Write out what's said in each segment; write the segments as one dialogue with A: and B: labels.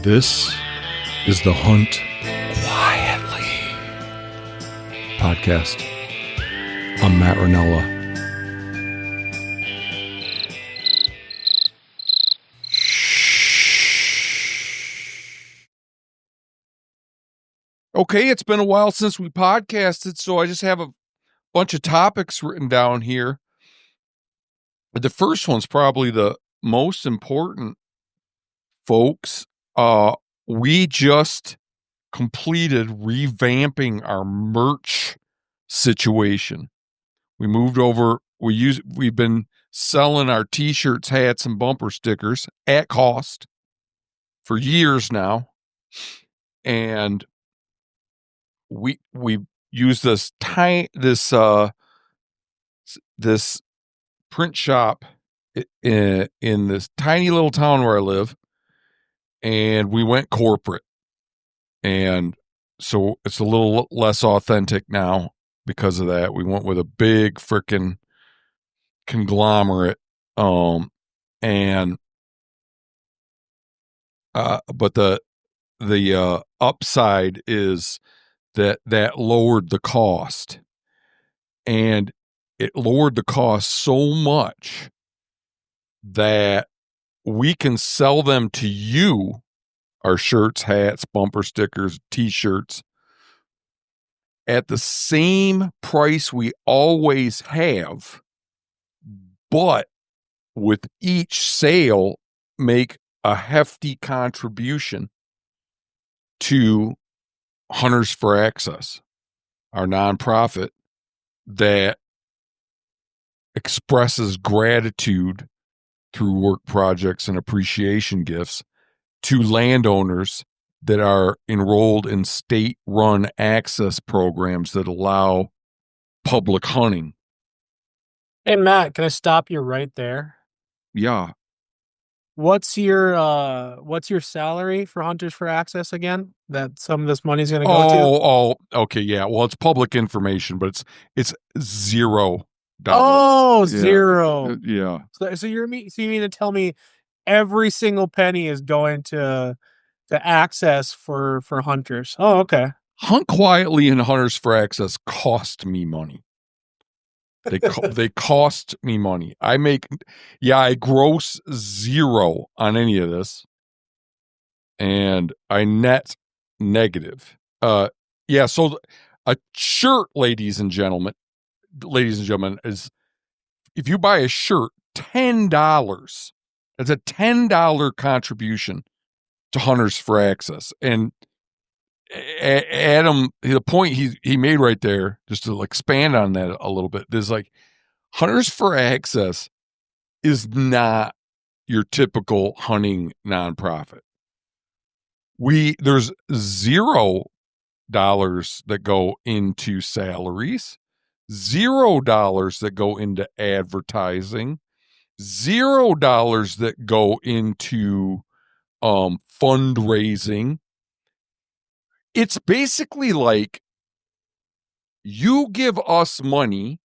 A: This is the Hunt Quietly podcast. I'm Matt Ranella. Okay, it's been a while since we podcasted, so I just have a bunch of topics written down here. The first one's probably the most important, folks. We just completed revamping our merch situation. We moved over. We've been selling our t-shirts, hats, and bumper stickers at cost for years now, and we use this this print shop in this tiny little town where I live, and we went corporate, and so it's a little less authentic now because of that. We went with a big frickin' conglomerate, but the upside is that lowered the cost, and it lowered the cost so much that we can sell them to you, our shirts, hats, bumper stickers, t-shirts, at the same price we always have, but with each sale make a hefty contribution to Hunters for Access, our nonprofit that expresses gratitude through work projects and appreciation gifts to landowners that are enrolled in state-run access programs that allow public hunting.
B: Hey, Matt, can I stop you right there?
A: Yeah.
B: What's your salary for Hunters for Access again? That some of this money's going to go to?
A: Oh, okay, yeah. Well, it's public information, but it's $0.
B: Oh,
A: Yeah.
B: zero.
A: Yeah.
B: So you mean to tell me every single penny is going to access for hunters? Oh, okay.
A: Hunt Quietly and Hunters for Access cost me money. They cost me money. I gross zero on any of this, and I net negative. So a shirt, ladies and gentlemen, is, if you buy a shirt, $10. That's a $10 contribution to Hunters for Access. And Adam, the point he made right there, just to expand on that a little bit, is like, Hunters for Access is not your typical hunting nonprofit. There's $0 that go into salaries, $0 that go into advertising, $0 that go into fundraising. It's basically like, you give us money,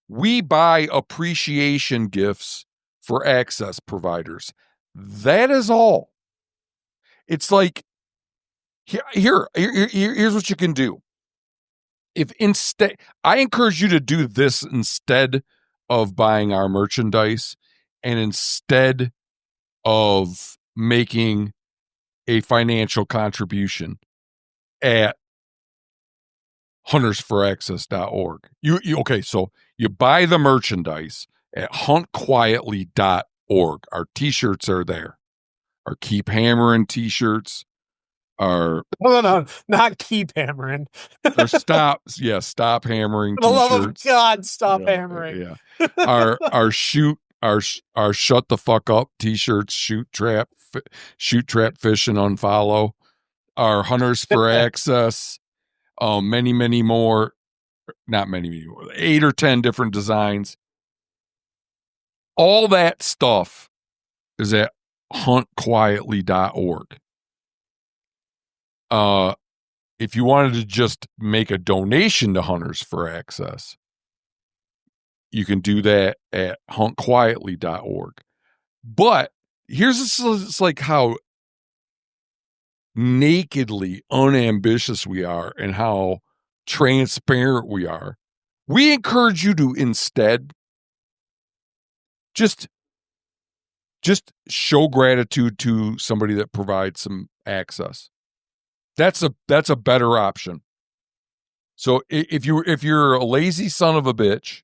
A: we buy appreciation gifts for access providers. That is all. It's like, here's what you can do. I encourage you to do this instead of buying our merchandise, and instead of making a financial contribution at huntersforaccess.org. So you buy the merchandise at huntquietly.org. Our t-shirts are there. Our Keep Hammering t-shirts are...
B: No, not keep hammering.
A: Or stop hammering
B: For the love of
A: t-shirts.
B: God, stop hammering.
A: Yeah. Our shut the fuck up t-shirts, shoot trap fish and unfollow. Our Hunters for Access, many more, not many more, 8 or 10 different designs. All that stuff is at huntquietly.org. If you wanted to just make a donation to Hunters for Access, you can do that at huntquietly.org. But it's like how nakedly unambitious we are and how transparent we are, we encourage you to instead just show gratitude to somebody that provides some access. That's a better option. So if you're a lazy son of a bitch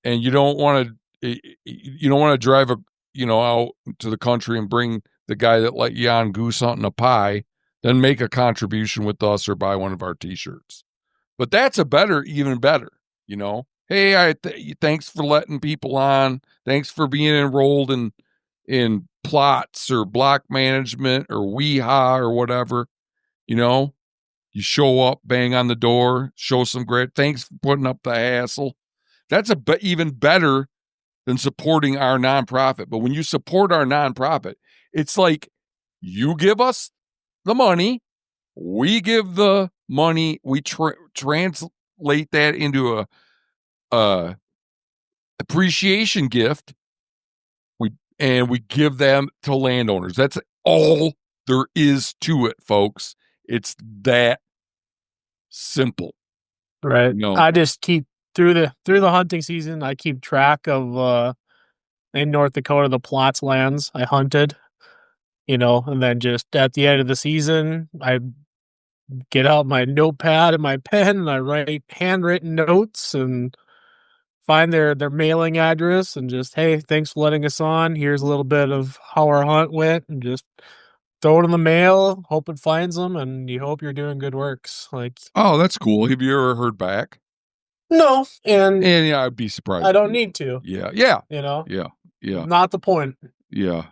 A: and you don't want to drive out to the country and bring the guy that let you on goose hunting a pie, then make a contribution with us or buy one of our t-shirts. But that's even better, Hey, thanks for letting people on. Thanks for being enrolled in plots or block management or WeHa or whatever. You show up, bang on the door, show some grit. Thanks for putting up the hassle. That's even better than supporting our nonprofit. But when you support our nonprofit, it's like you give us the money, we give the money, we translate that into a appreciation gift. We give them to landowners. That's all there is to it, folks. It's that simple.
B: Right. I just keep through the hunting season. I keep track of in North Dakota the plots lands I hunted. And then just at the end of the season, I get out my notepad and my pen and I write handwritten notes and find their mailing address and just, hey, thanks for letting us on. Here's a little bit of how our hunt went, and just throw it in the mail, hope it finds them, and you hope you're doing good works. Like,
A: oh, that's cool. Have you ever heard back?
B: no, and
A: yeah, I'd be surprised.
B: I don't need to.
A: Yeah. Yeah.
B: Not the point.
A: Yeah.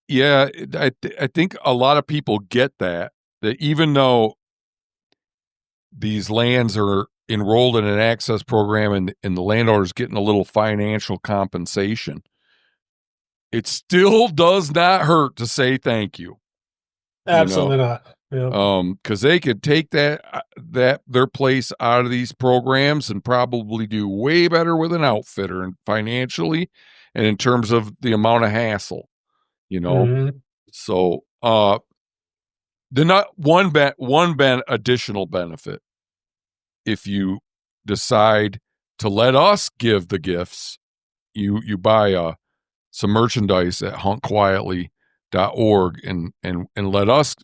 A: Yeah, I think a lot of people get that even though these lands are enrolled in an access program and the landowner's getting a little financial compensation, it still does not hurt to say thank you.
B: Absolutely not. Yeah.
A: Because they could take their place out of these programs and probably do way better with an outfitter and financially and in terms of the amount of hassle,
B: Mm-hmm.
A: So the not one additional benefit if you decide to let us give the gifts, you buy some merchandise at huntquietly.org and let us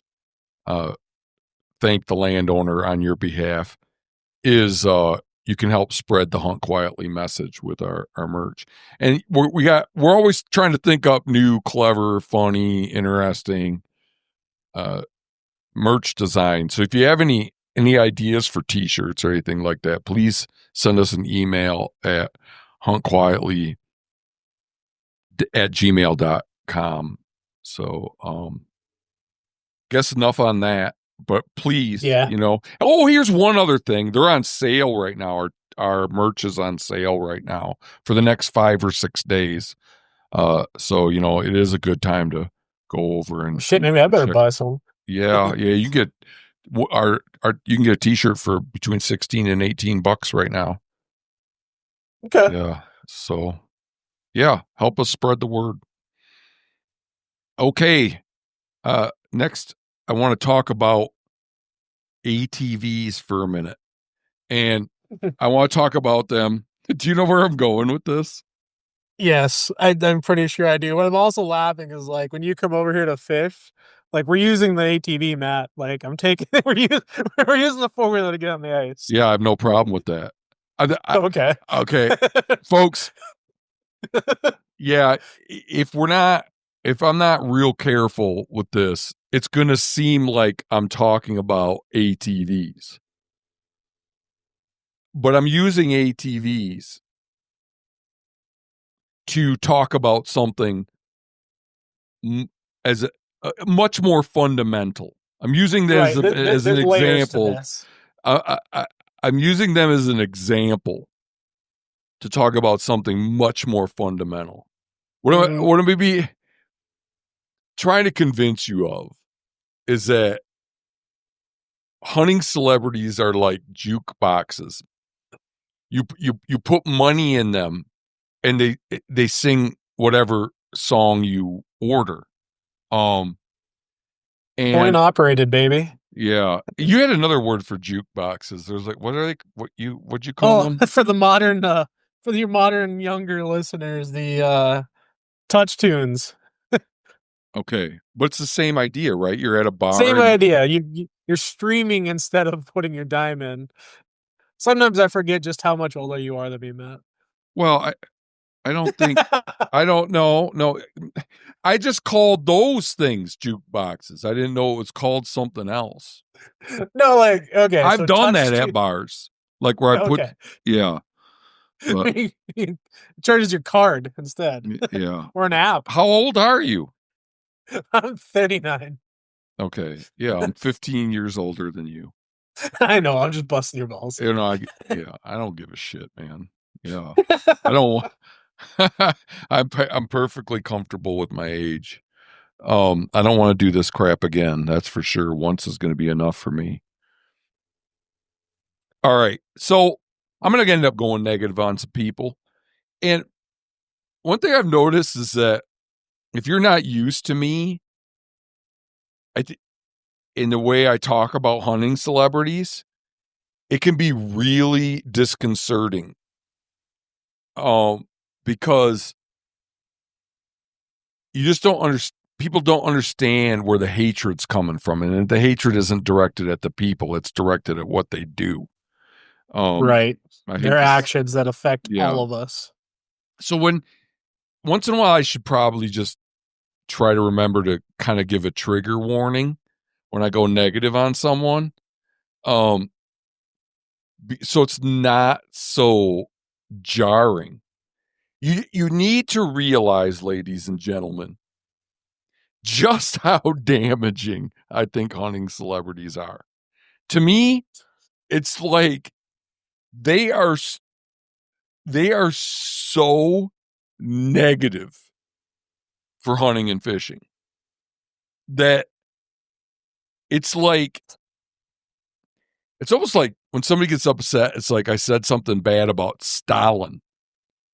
A: thank the landowner on your behalf, is you can help spread the Hunt Quietly message with our merch. And we're always trying to think up new, clever, funny, interesting merch design. So if you have any ideas for t-shirts or anything like that, please send us an email at huntquietly@gmail.com. So guess enough on that, but please,
B: Yeah.
A: Oh, here's one other thing. They're on sale right now. Our merch is on sale right now for the next 5 or 6 days. So it is a good time to go over and
B: Shit, maybe I better
A: check.
B: buy some.
A: Yeah, you get you can get a t-shirt for between 16 and 18 bucks right now.
B: Okay.
A: Yeah. So, yeah, help us spread the word. Okay. Next I want to talk about ATVs for a minute. And I want to talk about them. Do you know where I'm going with this?
B: Yes, I'm pretty sure I do. What I'm also laughing is like when you come over here to fish, like we're using the ATV mat. Like I'm taking we're using the 4-wheeler to get on the ice.
A: Yeah, I have no problem with that.
B: Okay.
A: Okay, folks. Yeah, if I'm not real careful with this, it's going to seem like I'm talking about ATVs. But I'm using ATVs to talk about something as much more fundamental. I'm using that
B: Right.
A: as an
B: There's layers to
A: example.
B: this.
A: I'm using them as an example to talk about something much more fundamental. What I'm maybe trying to convince you of is that hunting celebrities are like jukeboxes. You put money in them, and they sing whatever song you order.
B: Coin
A: And
B: operated, baby.
A: yeah, you had another word for jukeboxes. There's like, what are they? What'd you call
B: Oh,
A: them?
B: for the modern for your modern younger listeners, the touch tunes.
A: Okay, but it's the same idea, right? You're at a bar
B: Same
A: and
B: idea. You're streaming instead of putting your dime in. Sometimes I forget just how much older you are than me, Matt.
A: well, I don't think I don't know. No, I just called those things jukeboxes. I didn't know it was called something else.
B: No, like okay,
A: I've
B: so
A: done
B: touch
A: that at
B: tune.
A: bars, like where I put,
B: Okay,
A: yeah, but
B: it charges your card instead,
A: yeah.
B: or an app.
A: How old are you?
B: I'm 39.
A: Okay, yeah, I'm 15 years older than you.
B: I know. I'm just busting your balls.
A: You know, yeah, I don't give a shit, man. Yeah, I don't. I'm perfectly comfortable with my age. I don't want to do this crap again. That's for sure. Once is going to be enough for me. All right, so I'm going to end up going negative on some people, and one thing I've noticed is that if you're not used to me, in the way I talk about hunting celebrities, it can be really disconcerting. Because you just don't understand. People don't understand where the hatred's coming from, and the hatred isn't directed at the people; it's directed at what they do. Um,
B: Right.
A: I hate
B: They're
A: this.
B: actions that affect
A: Yeah.
B: all of us.
A: So once in a while, I should probably just try to remember to kind of give a trigger warning when I go negative on someone. Um, so it's not so jarring. You need to realize, ladies and gentlemen, just how damaging I think hunting celebrities are. To me, it's like they are they are so negative for hunting and fishing that it's like it's almost like when somebody gets upset, it's like I said something bad about Stalin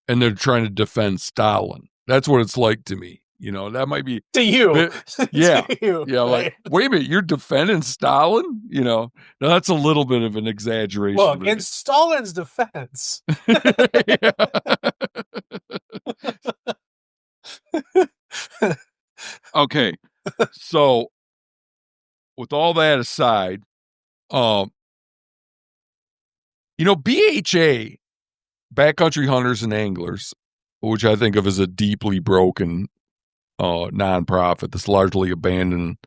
A: and they're trying to defend Stalin. That's what it's like to me. You know, that might be
B: To
A: a
B: you.
A: bit, yeah.
B: To you,
A: Yeah, like,
B: right?
A: wait a minute, you're defending Stalin? You know, now that's a little bit of an exaggeration,
B: Look,
A: but
B: in Stalin's defense.
A: yeah. Okay. So with all that aside, um, BHA, Backcountry Hunters and Anglers, which I think of as a deeply broken nonprofit that's largely abandoned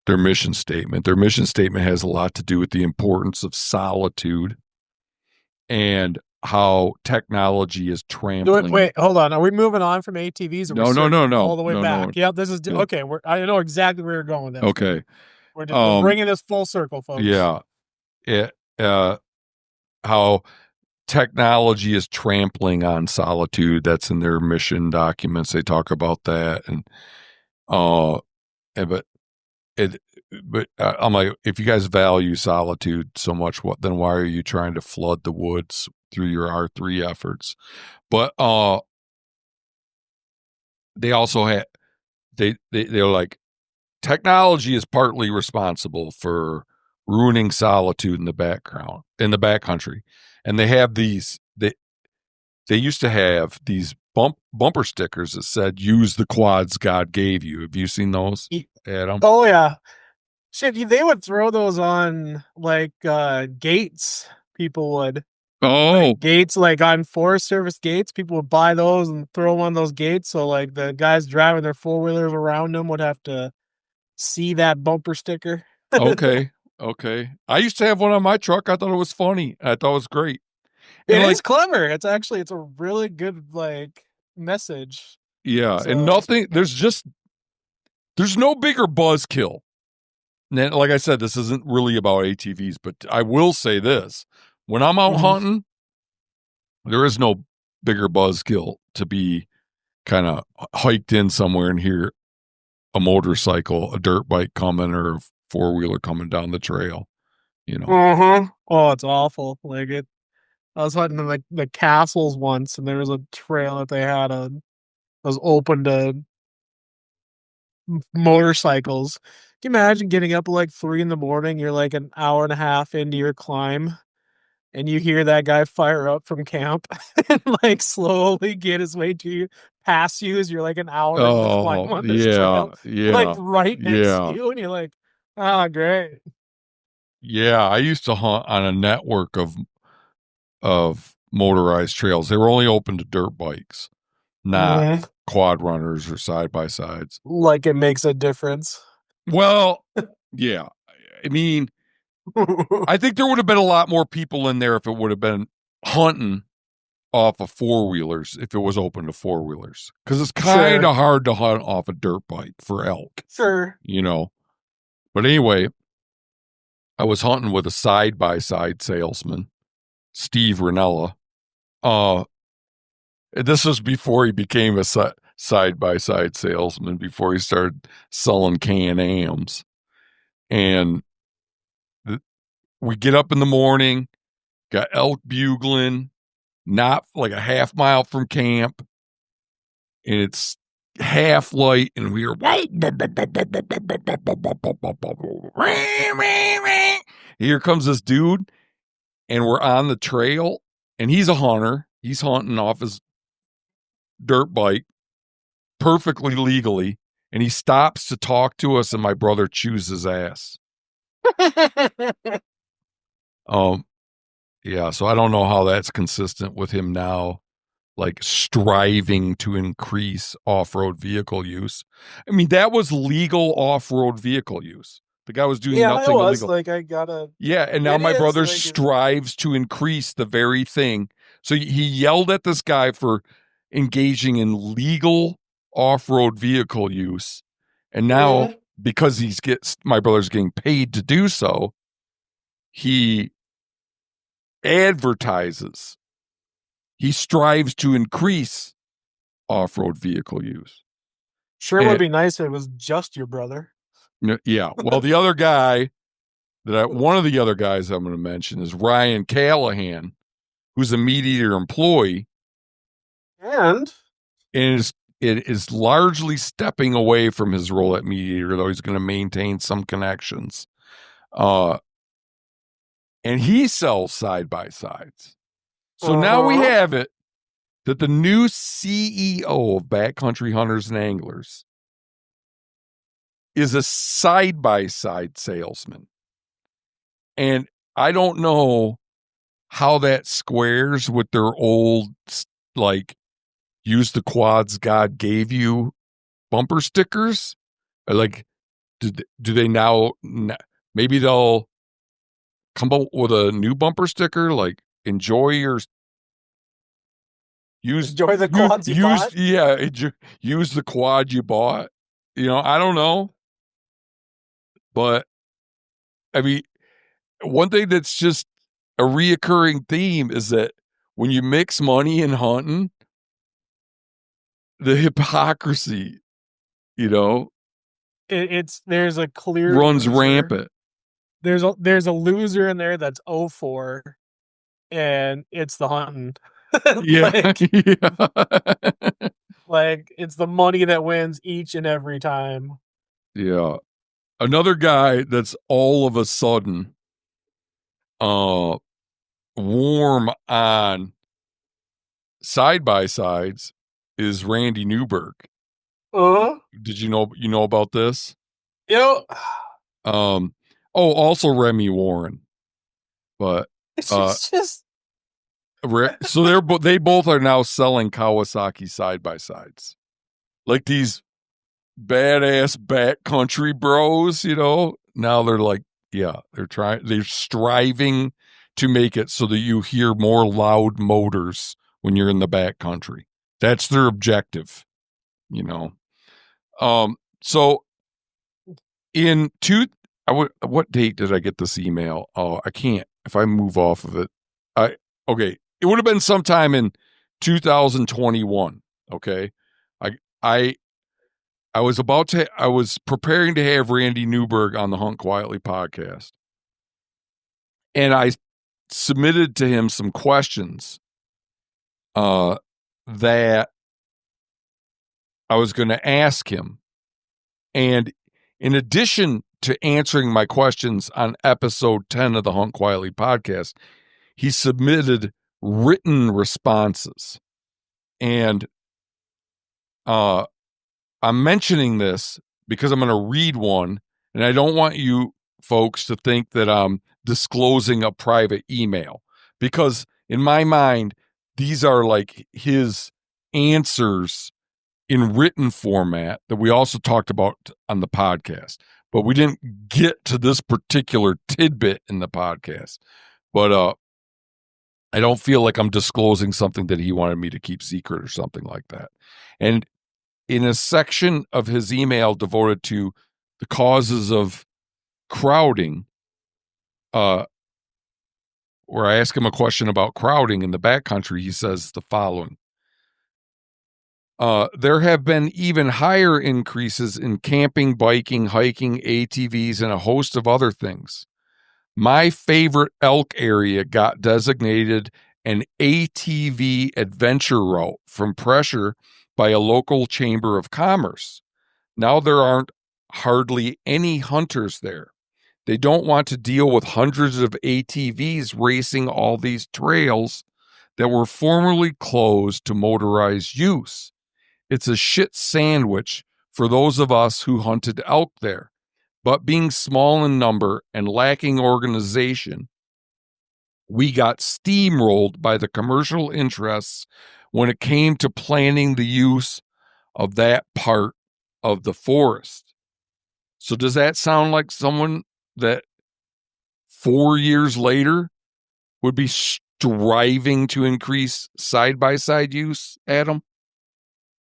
A: their mission statement. Their mission statement has a lot to do with the importance of solitude and how technology is
B: Wait,
A: trampling.
B: wait, hold on. Are we moving on from ATVs or we're
A: No, no, no,
B: circling all
A: no,
B: the way
A: no, no.
B: back? Yep, this is
A: Yeah.
B: okay. I know exactly where you're going with this.
A: Okay.
B: We're
A: Um,
B: bringing this full circle, folks.
A: yeah. It, how technology is trampling on solitude. That's in their mission documents. They talk about that, uh, and it, but I'm like, if you guys value solitude so much, then why are you trying to flood the woods through your R3 efforts? But they also had they're like, technology is partly responsible for ruining solitude in the backcountry, and they have they used to have these bumper stickers that said "Use the quads God gave you." Have you seen those, Adam?
B: Oh yeah. Shit, they would throw those on like gates. People would.
A: Oh,
B: Like gates, like on Forest Service gates, people would buy those and throw them on those gates. So like the guys driving their four wheelers around them would have to see that bumper sticker.
A: okay, okay. I used to have one on my truck. I thought it was funny. I thought it was great. And
B: It
A: like,
B: is clever. It's a really good like message.
A: yeah, and
B: So
A: nothing. There's no bigger buzzkill. And like I said, this isn't really about ATVs, but I will say this: when I'm out
B: mhm.
A: hunting, there is no bigger buzzkill to be kind of hiked in somewhere and hear a motorcycle, a dirt bike coming, or a four wheeler coming down the trail. You know.
B: Uh-huh. Oh, it's awful. Like it I was hunting in the castles once and there was a trail that they had on was open to motorcycles. Can you imagine getting up at like 3 in the morning? You're like an hour and a half into your climb, and you hear that guy fire up from camp and like slowly get his way to you, pass you as you're like an hour into the climb
A: Oh,
B: on this
A: yeah,
B: trail, like
A: yeah,
B: right next to
A: yeah,
B: you, and you're like, oh, great.
A: yeah. I used to hunt on a network of motorized trails. They were only open to dirt bikes, not
B: Mhm.
A: quad runners or side by sides.
B: Like it makes a difference.
A: Well, yeah. I mean, I think there would have been a lot more people in there if it would have been hunting off of four wheelers if it was open to four wheelers, because it's kind
B: Sure,
A: of hard to hunt off a dirt bike for elk,
B: sure.
A: you know. But anyway, I was hunting with a side by side salesman, Steve Ranella. Uh, this was before he became a side by side salesman, before he started selling Can-Ams. And we get up in the morning, got elk bugling, not like a half mile from camp, and it's half light, and we are here comes this dude, and we're on the trail, and he's a hunter. He's hunting off his dirt bike perfectly legally, and he stops to talk to us, and my brother chews his ass. Um, yeah, so I don't know how that's consistent with him now, like striving to increase off-road vehicle use. I mean, that was legal off-road vehicle use. The guy was doing
B: Yeah, it
A: nothing
B: was
A: illegal.
B: like I gotta.
A: Yeah, and now
B: It
A: my
B: is
A: brother
B: like
A: strives to increase the very thing. So he yelled at this guy for engaging in legal off-road vehicle use. And now,
B: Mhm.
A: because my brother's getting paid to do so, he advertises. He strives to increase off-road vehicle use.
B: Sure would
A: And
B: be nice if it was just your brother.
A: yeah, well, the other guy one of the other guys I'm going to mention is Ryan Callahan, who's a Meat Eater employee,
B: And
A: and it is largely stepping away from his role at Meat Eater, though he's going to maintain some connections. And he sells side by sides. So now we
B: uh-huh.
A: have it that the new CEO of Backcountry Hunters and Anglers is a side by side salesman. And I don't know how that squares with their old, like, use the quads God gave you bumper stickers. Like, do they now, maybe they'll come up with a new bumper sticker, like, enjoy your
B: Enjoy the quads you bought.
A: use the quad you bought. I don't know, but I mean, one thing that's just a reoccurring theme is that when you mix money and hunting, the hypocrisy, you know,
B: There's a clear
A: runs
B: loser.
A: rampant.
B: There's a loser in there that's 0-4, and it's the hunting.
A: Yeah.
B: like
A: Yeah.
B: like it's the money that wins each and every time.
A: Yeah. Another guy that's all of a sudden uh warm on side by sides is Randy Newberg.
B: Uh-huh.
A: Did you know about this?
B: Yo,
A: Um also Remy Warren. But
B: it's just
A: so they both are now selling Kawasaki side by sides. Like these badass backcountry bros, now they're like, yeah, they're striving to make it so that you hear more loud motors when you're in the backcountry. That's their objective, you know. So in what date did I get this email? Oh, I can't. If I move off of it, okay. It would have been sometime in 2021. Okay, I I I was preparing to have Randy Newberg on the Hunt Quietly podcast. And I submitted to him some questions that I was going to ask him. And in addition to answering my questions on episode 10 of the Hunt Quietly podcast, he submitted written responses. And I'm mentioning this because I'm going to read one, and I don't want you folks to think that I'm disclosing a private email, because in my mind, these are like his answers in written format that we also talked about on the podcast, but we didn't get to this particular tidbit in the podcast. But I don't feel like I'm disclosing something that he wanted me to keep secret or something like that. And in a section of his email devoted to the causes of crowding, where I ask him a question about crowding in the backcountry, he says the following. There have been even higher increases in camping, biking, hiking, ATVs, and a host of other things. My favorite elk area got designated an ATV adventure route from pressure by a local chamber of commerce. Now there aren't hardly any hunters there. They don't want to deal with hundreds of ATVs racing all these trails that were formerly closed to motorized use. It's a shit sandwich for those of us who hunted elk there. But being small in number and lacking organization, we got steamrolled by the commercial interests when it came to planning the use of that part of the forest. So does that sound like someone that 4 years later would be striving to increase side-by-side use, Adam?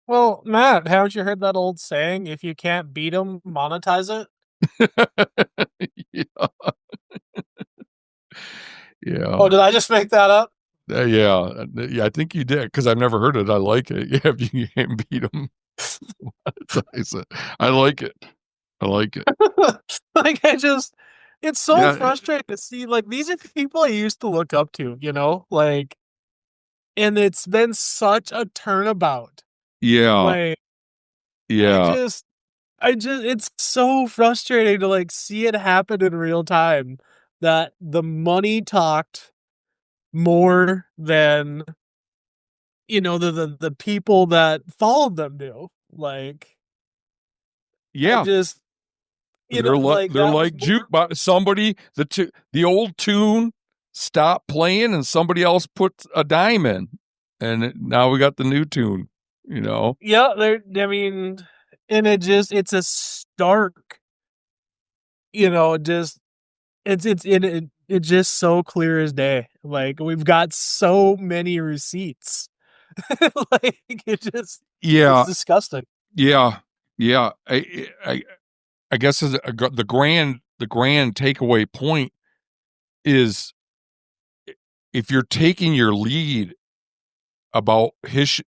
B: Well, Matt, haven't you heard that old saying, if you can't beat them, monetize it?
A: Yeah. Yeah.
B: Oh, did I just make that up?
A: Yeah. Yeah, I think you did, because I've never heard it. I like it. Yeah, if you can't beat them, monetize it. I like it. I like it.
B: Like, it's so
A: Yeah.
B: frustrating to see, like, these are people I used to look up to, you know? Like, and it's been such a turnabout.
A: Yeah.
B: Like, I
A: Yeah.
B: just, it's so frustrating to, like, see it happen in real time that the money talked more than, the people that followed them do. Like, I
A: Yeah.
B: just, like,
A: They're
B: that was
A: like
B: more.
A: jukebox. Somebody, the old tune stopped playing, and somebody else put a dime in, and now we got the new tune. You know.
B: Yeah, I mean, and it's a stark, just it's just so clear as day. Like, we've got so many receipts. Like, it's
A: Yeah.
B: disgusting.
A: Yeah. Yeah. I guess the grand takeaway point is, if you're taking your lead about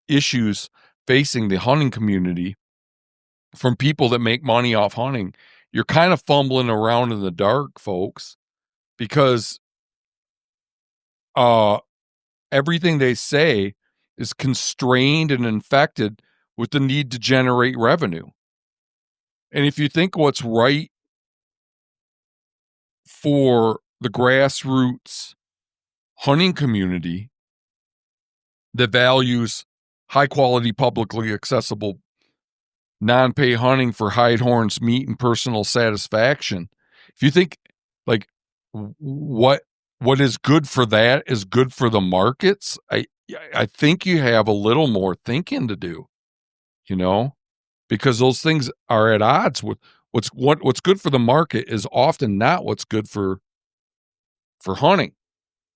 A: issues facing the hunting community from people that make money off hunting, you're kind of fumbling around in the dark, folks, because uh everything they say is constrained and infected with the need to generate revenue. And if you think what's right for the grassroots hunting community that values high quality, publicly accessible, non pay hunting for hide horns, meat, and personal satisfaction, if you think like what is good for that is good for the markets, I think you have a little more thinking to do, you know, because those things are at odds with what's good for the market is often not what's good for hunting.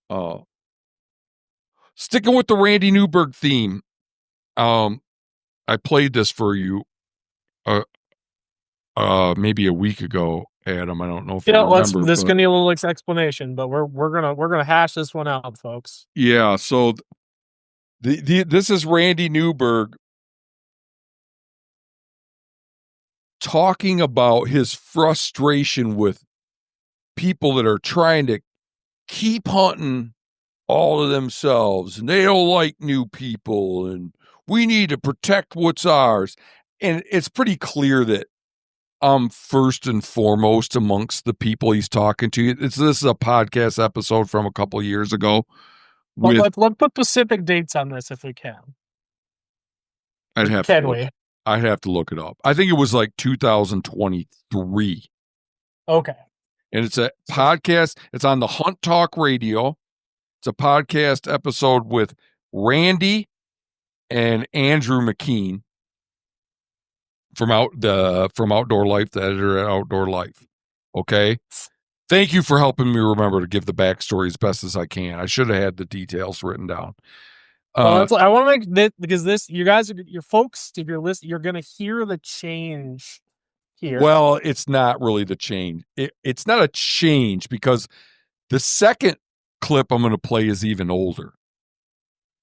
A: Uh, Sticking with the Randy Newberg theme, I played this for you uh, maybe a week ago, Adam. I don't know if you
B: Yeah,
A: remember,
B: this
A: but
B: gonna need a little explanation, but we're gonna hash this one out, folks.
A: yeah. So this is Randy Newberg talking about his frustration with people that are trying to keep hunting all of themselves, and they don't like new people, and we need to protect what's ours. And it's pretty clear that first and foremost amongst the people he's talking to. This is a podcast episode from a couple years ago.
B: Let's put specific dates on this if we can.
A: I'd have to look it up. I think it was like 2023.
B: Okay.
A: And it's a podcast. It's on the Hunt Talk Radio. It's a podcast episode with Randy and Andrew McKean from Outdoor Life, the editor at Outdoor Life. Okay. Thank you for helping me remember to give the backstory as best as I can. I should have had the details written down.
B: I want to make this, because this, you guys, your folks, if you're listening, you're going to hear the change here.
A: Well, it's not really the change. It's not a change because the second clip I'm going to play is even older.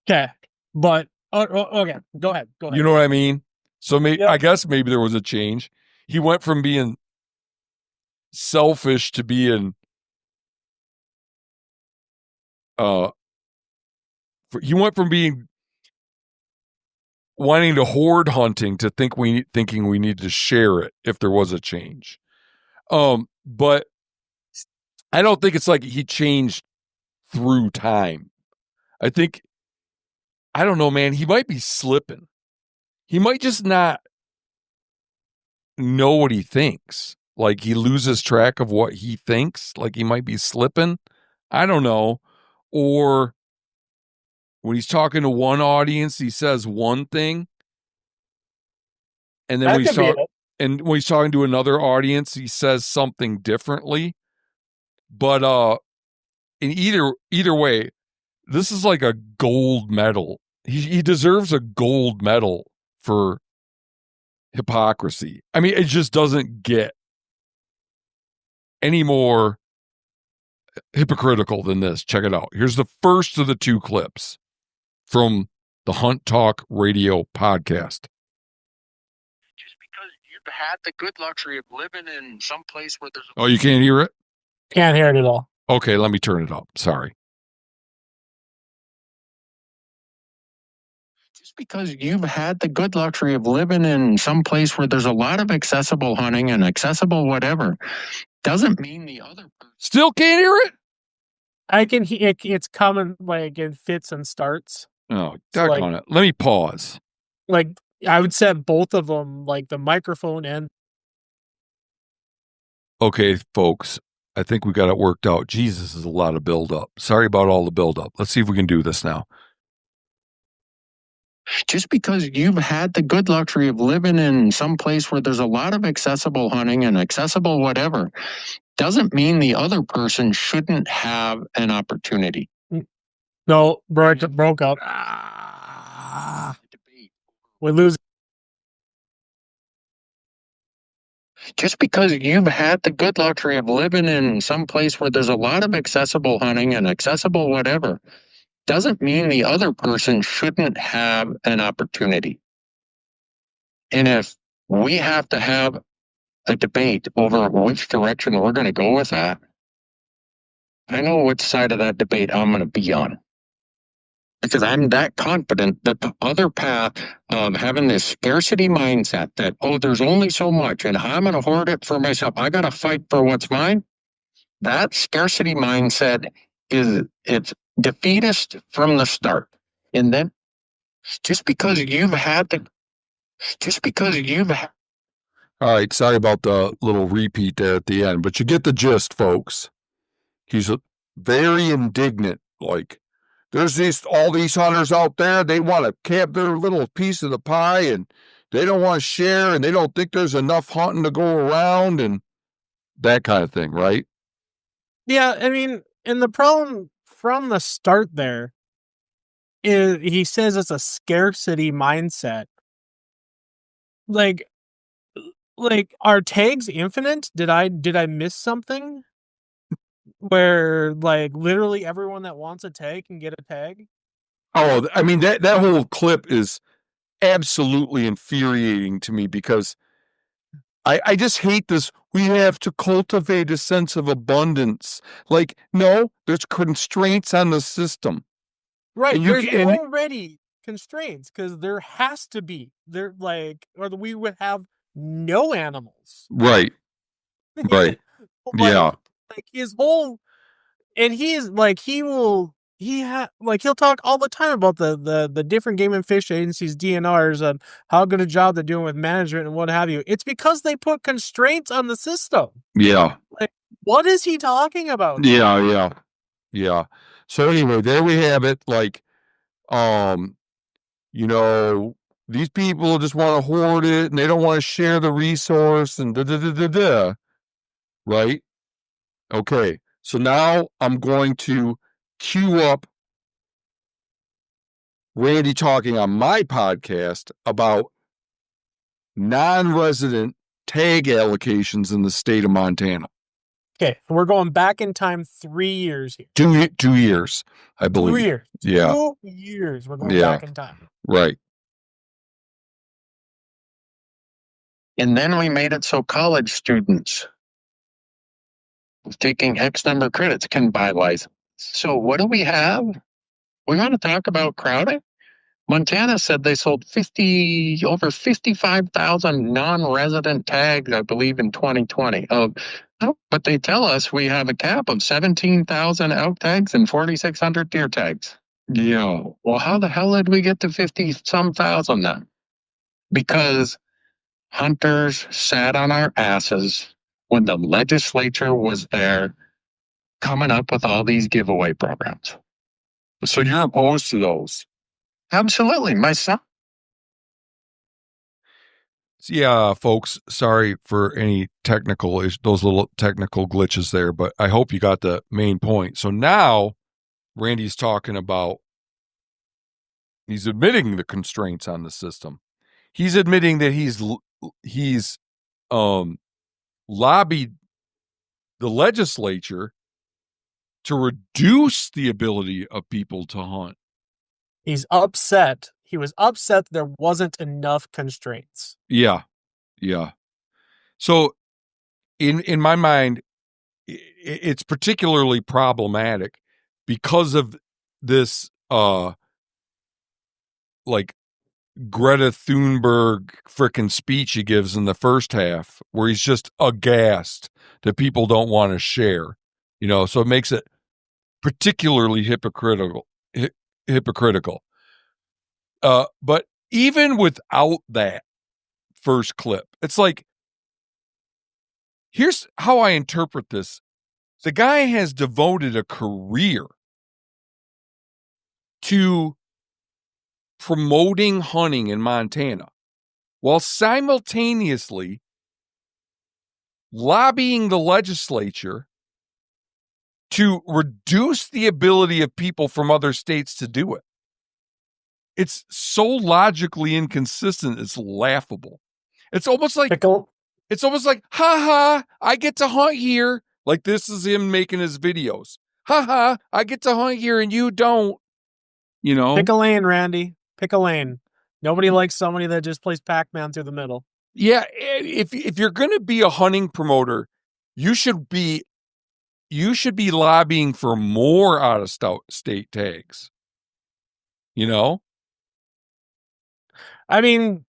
B: Okay. But, okay, go ahead.
A: You know what I mean? So I guess maybe there was a change. He went from being selfish to being he went from being wanting to hoard hunting to thinking we need to share it if there was a change. But I don't think it's like he changed through time. I don't know, man, he might be slipping. He might just not know what he thinks. Like he loses track of what he thinks. Like he might be slipping. I don't know. Or when he's talking to one audience, he says one thing. And then when he's talking to another audience, he says something differently. But in either way, this is like a gold medal. He deserves a gold medal for hypocrisy. I mean, it just doesn't get any more hypocritical than this. Check it out. Here's the first of the two clips from the Hunt Talk Radio podcast.
C: Just because you've had the good luxury of living in some place where there's...
A: Oh, you can't hear it?
B: Can't hear it at all.
A: Okay, let me turn it up. Sorry.
C: Just because you've had the good luxury of living in some place where there's a lot of accessible hunting and accessible whatever, doesn't mean the other person...
A: Still can't hear it?
B: I can hear it's coming like in fits and starts.
A: Oh, dark on it. Let me pause.
B: Like I would set both of them, like the microphone and...
A: Okay, folks, I think we got it worked out. Jesus, is a lot of buildup. Sorry about all the buildup. Let's see if we can do this now.
C: Just because you've had the good luxury of living in some place where there's a lot of accessible hunting and accessible whatever, doesn't mean the other person shouldn't have an opportunity.
B: No, broke up. We lose.
C: Just because you've had the good luxury of living in some place where there's a lot of accessible hunting and accessible whatever, doesn't mean the other person shouldn't have an opportunity. And if we have to have a debate over which direction we're going to go with that, I know which side of that debate I'm going to be on. Because I'm that confident that the other path of having this scarcity mindset that, oh, there's only so much and I'm going to hoard it for myself. I got to fight for what's mine. That scarcity mindset it's defeatist from the start. And then just because you've had...
A: All right, sorry about the little repeat there at the end, but you get the gist, folks. He's very indignant. Like, there's all these hunters out there, they want to have their little piece of the pie, and they don't want to share, and they don't think there's enough hunting to go around, and that kind of thing, right?
B: Yeah, I mean, and the problem from the start there is he says it's a scarcity mindset. Like are tags infinite? Did I miss something? Where like literally everyone that wants a tag can get a tag?
A: Oh, I mean that whole clip is absolutely infuriating to me because I just hate this. We have to cultivate a sense of abundance. Like, no, there's constraints on the system.
B: Right. There's already constraints because there has to be. Or we would have no animals.
A: Right. Right. Yeah.
B: Like his whole, and he's like, he'll talk all the time about the different game and fish agencies, DNRs, and how good a job they're doing with management and what have you. It's because they put constraints on the system.
A: Yeah.
B: Like, what is he talking about?
A: Yeah. So anyway, there we have it. Like, these people just want to hoard it and they don't want to share the resource and da. Right? Okay. So now I'm going to queue up Randy talking on my podcast about non-resident tag allocations in the state of Montana.
B: Okay, we're going back in time 3 years here.
A: 2 years, I believe.
B: 2 years.
A: Yeah.
B: 2 years. We're going back in time.
A: Right.
C: And then we made it so college students taking X number of credits can buy license. So what do we have? We want to talk about crowding? Montana said they sold over 55,000 non-resident tags, I believe, in 2020. But they tell us we have a cap of 17,000 elk tags and 4,600 deer tags. Well, how the hell did we get to 50-some thousand then? Because hunters sat on our asses when the legislature was there coming up with all these giveaway programs. So you're opposed to those? Absolutely. My son.
A: Yeah, folks, sorry for any those little technical glitches there, but I hope you got the main point. So now Randy's talking about, he's admitting the constraints on the system. He's admitting that he's lobbied the legislature to reduce the ability of people to hunt.
B: He's upset. He was upset there wasn't enough constraints.
A: Yeah. So in my mind, it's particularly problematic because of this like Greta Thunberg frickin' speech he gives in the first half, where he's just aghast that people don't want to share, so it makes it particularly hypocritical. But even without that first clip, it's like, here's how I interpret this. The guy has devoted a career to promoting hunting in Montana while simultaneously lobbying the legislature to reduce the ability of people from other states to do it. It's so logically inconsistent, it's laughable. It's almost like, ha, I get to hunt here. Like, this is him making his videos. Ha, I get to hunt here and you don't.
B: Pick a lane, Randy. Pick a lane. Nobody likes somebody that just plays Pac-Man through the middle.
A: Yeah, if you're going to be a hunting promoter, you should be lobbying for more out of state tags.
B: I mean,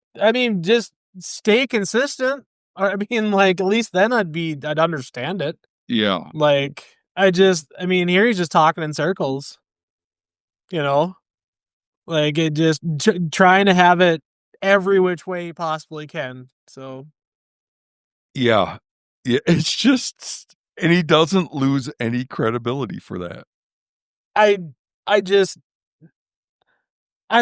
B: just stay consistent. I mean, like, at least then I'd understand it.
A: Yeah.
B: Like, here he's just talking in circles. Like, it just trying to have it every which way he possibly can. So,
A: yeah, it's just, and he doesn't lose any credibility for that.
B: I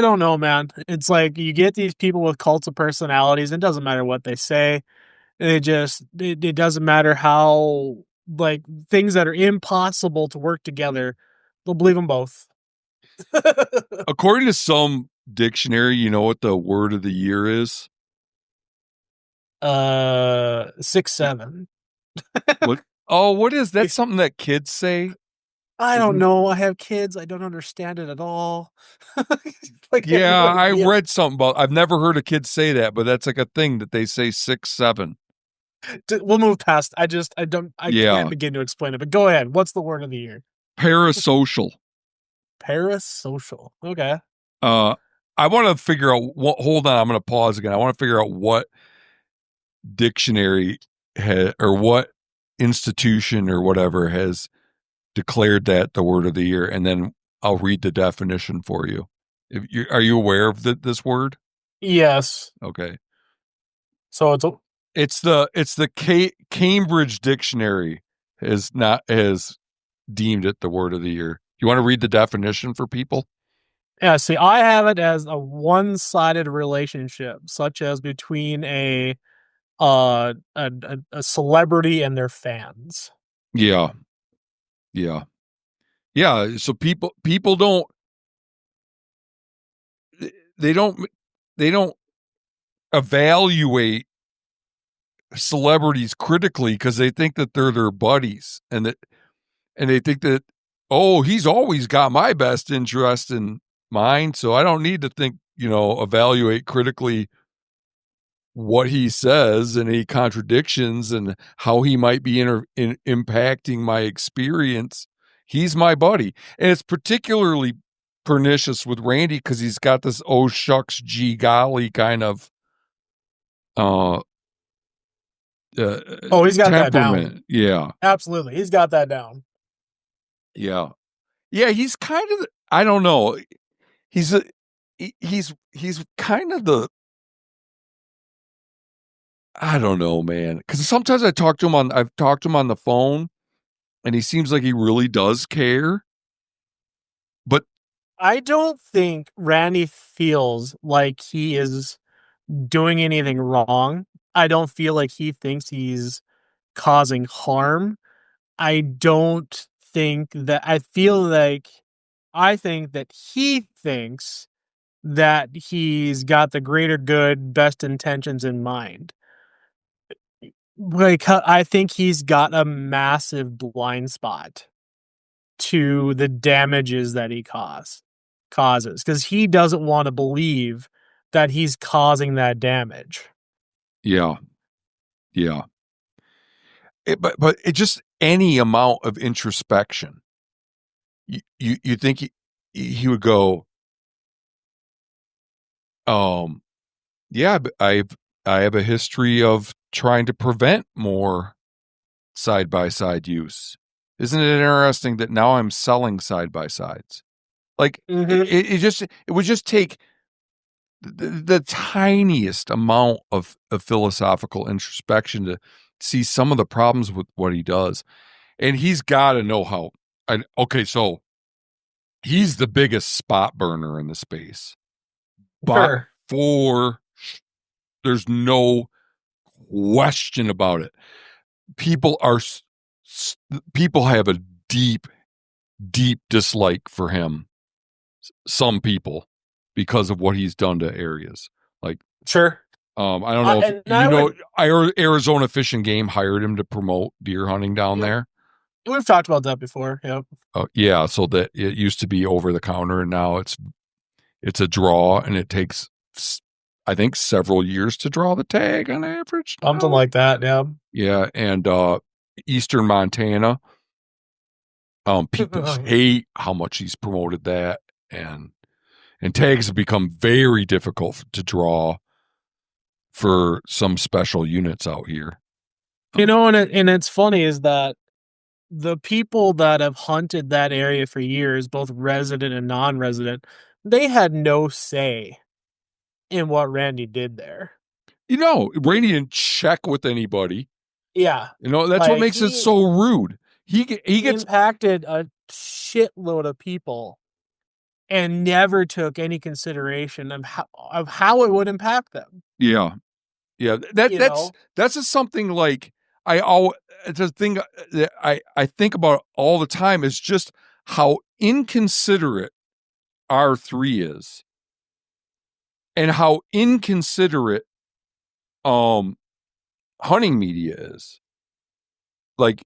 B: don't know, man. It's like, you get these people with cults of personalities. It doesn't matter what they say. It doesn't matter how, like, things that are impossible to work together, they'll believe them both.
A: According to some dictionary, you know what the word of the year is?
B: 6-7.
A: What? Oh, what is that? Something that kids say?
B: I don't know. I have kids. I don't understand it at all.
A: I read something about, I've never heard a kid say that, but that's like a thing that they say 6-7.
B: We'll move past. I can't begin to explain it, but go ahead. What's the word of the year?
A: Parasocial.
B: Parasocial. Okay.
A: I want to figure out hold on, I'm going to pause again. I want to figure out what dictionary or what institution or whatever has declared that the word of the year, and then I'll read the definition for you. Are you aware of this word?
B: Yes.
A: Okay.
B: So
A: it's the Cambridge Dictionary has deemed it the word of the year. You want to read the definition for people?
B: Yeah, see, I have it as a one-sided relationship, such as between a celebrity and their fans.
A: Yeah. So people don't they don't evaluate celebrities critically because they think that they're their buddies, and they think that, oh, he's always got my best interest in mind, so I don't need to evaluate critically what he says and any contradictions and how he might be impacting my experience. He's my buddy. And it's particularly pernicious with Randy because he's got this oh shucks gee golly kind of
B: he's got that down.
A: Yeah,
B: absolutely, he's got that down.
A: Yeah, he's kind of, I don't know, he's kind of the, I don't know, man, because sometimes I've talked to him on the phone, and he seems like he really does care. But
B: I don't think Randy feels like he is doing anything wrong. I don't feel like he thinks he's causing harm. I don't think that, I think that he thinks that he's got the greater good, best intentions in mind. Like, I think he's got a massive blind spot to the damages that he causes, because he doesn't want to believe that he's causing that damage.
A: Yeah. But it just, any amount of introspection, you think he would go, yeah, I have a history of trying to prevent more side-by-side use. Isn't it interesting that now I'm selling side-by-sides? Like, it would just take the tiniest amount of philosophical introspection to see some of the problems with what he does. And he's got to know how. Okay, so he's the biggest spot burner in the space. But there's no question about it. People have a deep dislike for him. Some people, because of what he's done to areas. Like,
B: sure.
A: I don't know if Arizona Fish and Game hired him to promote deer hunting down there.
B: We've talked about that before. Yep.
A: Yeah. So that it used to be over the counter, and now it's a draw, and it takes, I think, several years to draw the tag on average.
B: Something like that. Yeah.
A: Yeah. And Eastern Montana, people hate how much he's promoted that, and tags have become very difficult to draw for some special units out here.
B: And it's funny is that the people that have hunted that area for years, both resident and non-resident, they had no say in what Randy did there.
A: Randy didn't check with anybody.
B: Yeah.
A: That's what makes it so rude. He gets
B: impacted a shitload of people and never took any consideration of how it would impact them.
A: Yeah. That's just something like it's a thing that I think about all the time, is just how inconsiderate R3 is, and how inconsiderate hunting media is. Like,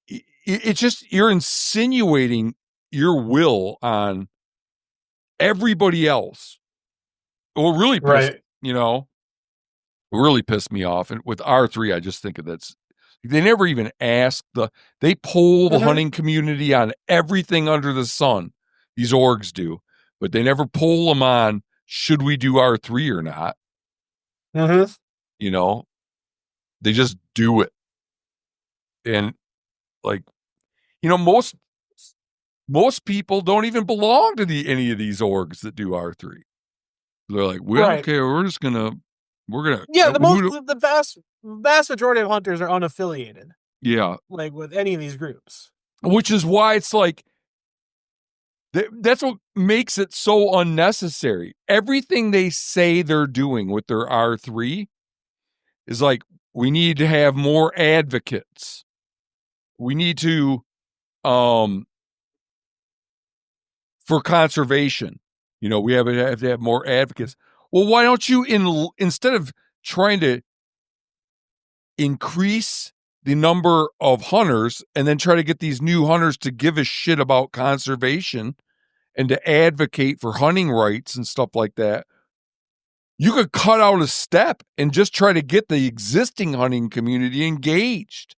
A: it's just, you're insinuating your will on everybody else. Well, really really pissed me off. And with R3, I just think they never even ask they poll the hunting community on everything under the sun. These orgs do, but they never poll them on, should we do R3 or not? They just do it. And like, most people don't even belong to any of these orgs that do R3. They're like, well,
B: Right.
A: okay, we're gonna
B: yeah, the vast majority of hunters are unaffiliated.
A: Yeah.
B: Like with any of these groups.
A: Which is why it's like that's what makes it so unnecessary. Everything they say they're doing with their R3 is like, we need to have more advocates. We need to, for conservation, we have to have more advocates. Well, why don't you, instead of trying to increase the number of hunters and then try to get these new hunters to give a shit about conservation and to advocate for hunting rights and stuff like that, you could cut out a step and just try to get the existing hunting community engaged.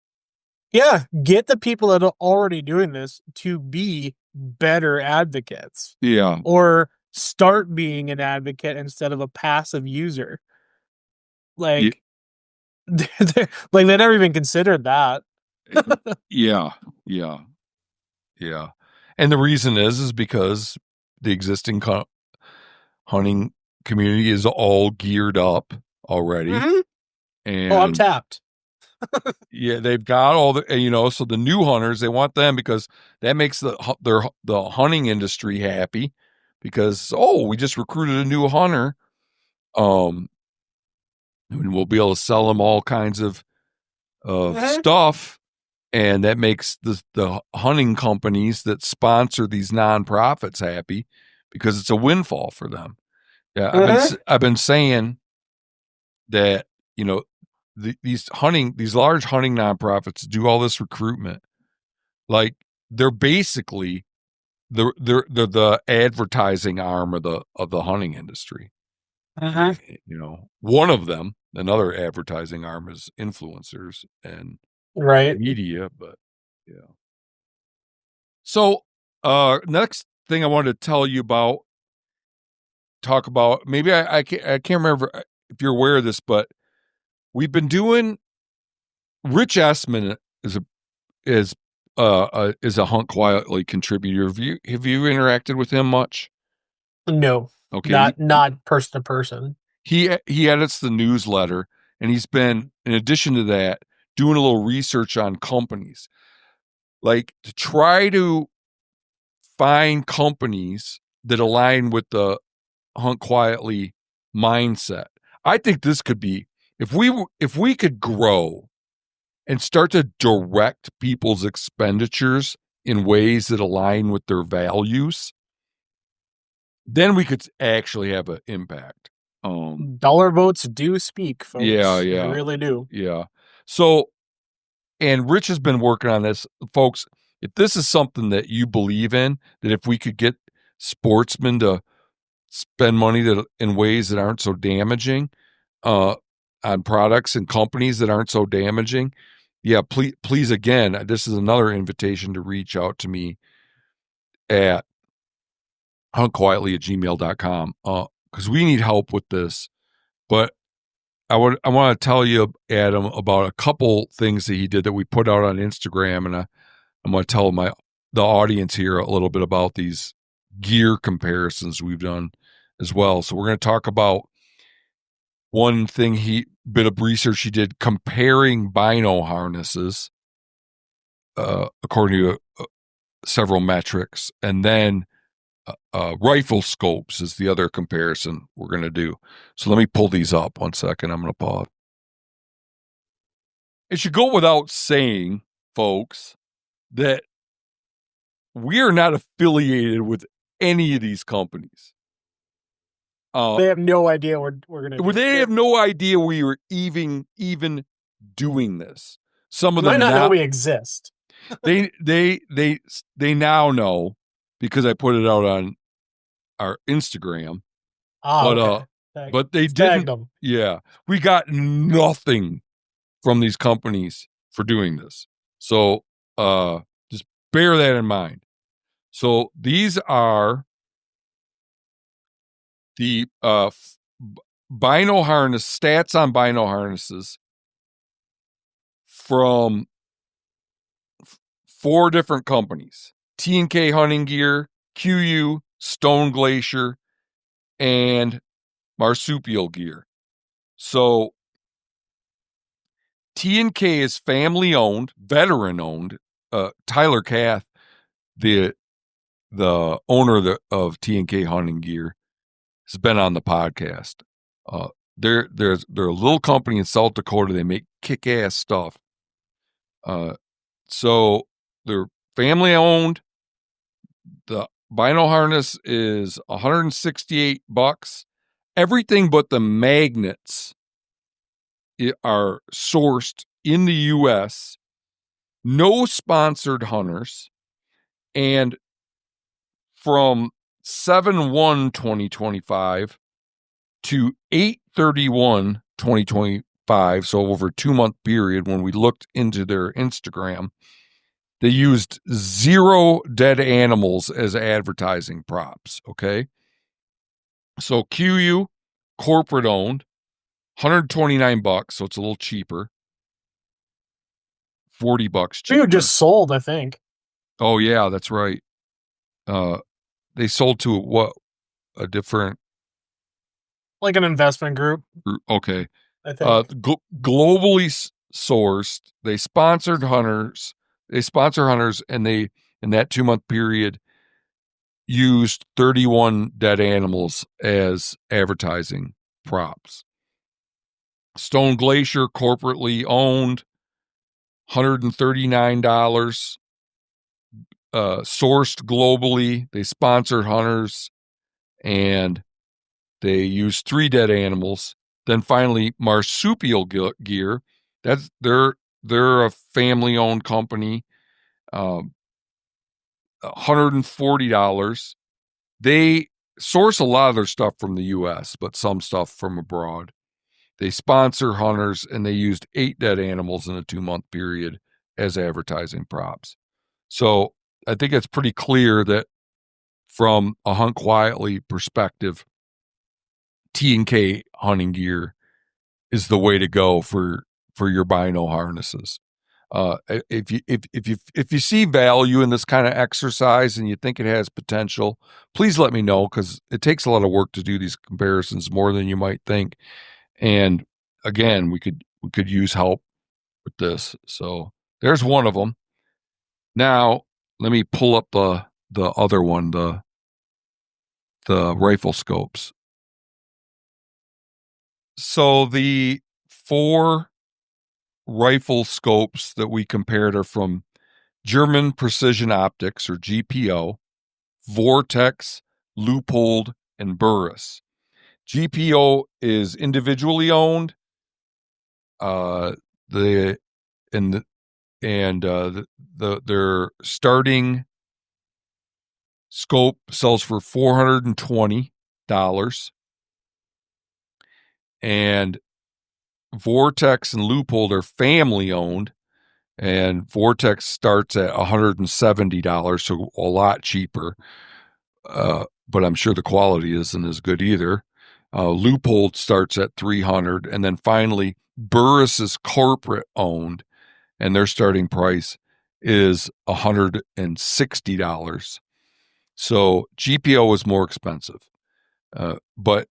B: Yeah, get the people that are already doing this to be better advocates.
A: Yeah.
B: Or start being an advocate instead of a passive user. Like, like they never even considered that.
A: Yeah. And the reason is because the existing hunting community is all geared up already.
B: Mm-hmm.
A: And
B: I'm tapped.
A: Yeah, they've got all the, so the new hunters, they want them because that makes the hunting industry happy because, we just recruited a new hunter. And we'll be able to sell them all kinds of stuff. And that makes the hunting companies that sponsor these nonprofits happy because it's a windfall for them. Yeah, I've been saying that, these large hunting nonprofits do all this recruitment. Like, they're basically they're the advertising arm of the hunting industry. One of them, another advertising arm, is influencers and media, but yeah. So, next thing I wanted to tell you talk about, maybe I can't remember if you're aware of this, but we've been doing Rich Essman is a Hunt Quietly contributor. Have you interacted with him much?
B: No. Okay. Not person to person.
A: He edits the newsletter, and he's been, in addition to that, doing a little research on companies, like to try to find companies that align with the Hunt Quietly mindset. I think this could be, if we could grow and start to direct people's expenditures in ways that align with their values, then we could actually have an impact.
B: Dollar votes do speak, folks.
A: Yeah.
B: They really do.
A: Yeah. So, and Rich has been working on this, folks. If this is something that you believe in, that if we could get sportsmen to spend money in ways that aren't so damaging, on products and companies that aren't so damaging, yeah, please, again, this is another invitation to reach out to me at huntquietly@gmail.com, because we need help with this. But I want to tell you, Adam, about a couple things that he did that we put out on Instagram, and I'm going to tell the audience here a little bit about these gear comparisons we've done as well. So we're going to talk about one bit of research he did comparing bino harnesses according to several metrics, and then rifle scopes is the other comparison we're going to do. So let me pull these up 1 second. I'm going to pause. It should go without saying, folks, that we are not affiliated with any of these companies.
B: They have no idea we're going to.
A: They have no idea we were even doing this. Some of them
B: might not know we exist.
A: they now know because I put it out on our Instagram.
B: Okay.
A: But they didn't. Them. Yeah, we got nothing from these companies for doing this. So just bear that in mind. So these are the bino harness stats on bino harnesses from 4 different companies: T&K Hunting Gear, QU, Stone Glacier, and Marsupial Gear. So T&K is family owned, veteran owned. Tyler Kath, the owner of T&K Hunting Gear, has been on the podcast. They're a little company in South Dakota. They make kick-ass stuff. So they're family owned. The bino harness is $168. Everything but the magnets are sourced in the U.S. No sponsored hunters. And from 7/1/2025 to 8/31/2025, so over a 2-month period, when we looked into their Instagram, they used 0 dead animals as advertising props, okay? So QU, corporate owned, $129, so it's a little cheaper. $40 cheaper.
B: You just sold, I think.
A: Oh yeah, that's right. They sold to what? A different,
B: like an investment group.
A: Okay.
B: I think.
A: Globally sourced. They sponsored hunters. They sponsor hunters, and they, in that 2-month period, used 31 dead animals as advertising props. Stone Glacier, corporately owned, $139. Sourced globally. They sponsored hunters, and they used 3 dead animals. Then finally, Marsupial Gear. That's they're a family-owned company. $140. They source a lot of their stuff from the U.S., but some stuff from abroad. They sponsor hunters, and they used 8 dead animals in a 2-month period as advertising props. So I think it's pretty clear that from a Hunt Quietly perspective, T&K Hunting Gear is the way to go for your bino harnesses. If you see value in this kind of exercise and you think it has potential, please let me know, because it takes a lot of work to do these comparisons, more than you might think. And again, we could use help with this. So there's one of them. Now let me pull up the other one, the rifle scopes. So the 4 rifle scopes that we compared are from German Precision Optics, or GPO, Vortex, Leupold, and Burris. GPO is individually owned. Their starting scope sells for $420, and Vortex and Leupold are family owned, and Vortex starts at $170, so a lot cheaper. But I'm sure the quality isn't as good either. Leupold starts at $300, and then finally Burris is corporate owned, and their starting price is $160. So GPO is more expensive, but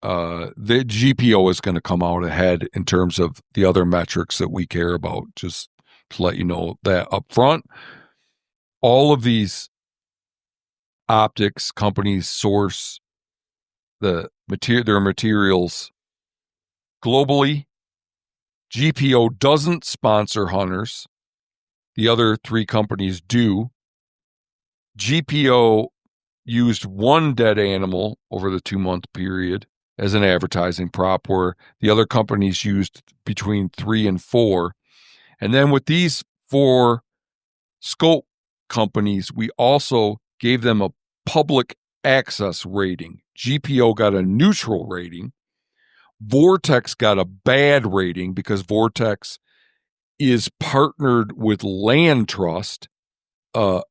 A: the GPO is going to come out ahead in terms of the other metrics that we care about. Just to let you know that up front. All of these optics companies source their materials globally. GPO doesn't sponsor hunters. The other 3 companies do. GPO used 1 dead animal over the 2-month period as an advertising prop, where the other companies used between 3 and 4. And then with these 4 scope companies, we also gave them a public access rating. GPO got a neutral rating. Vortex got a bad rating because Vortex is partnered with Land Trust, a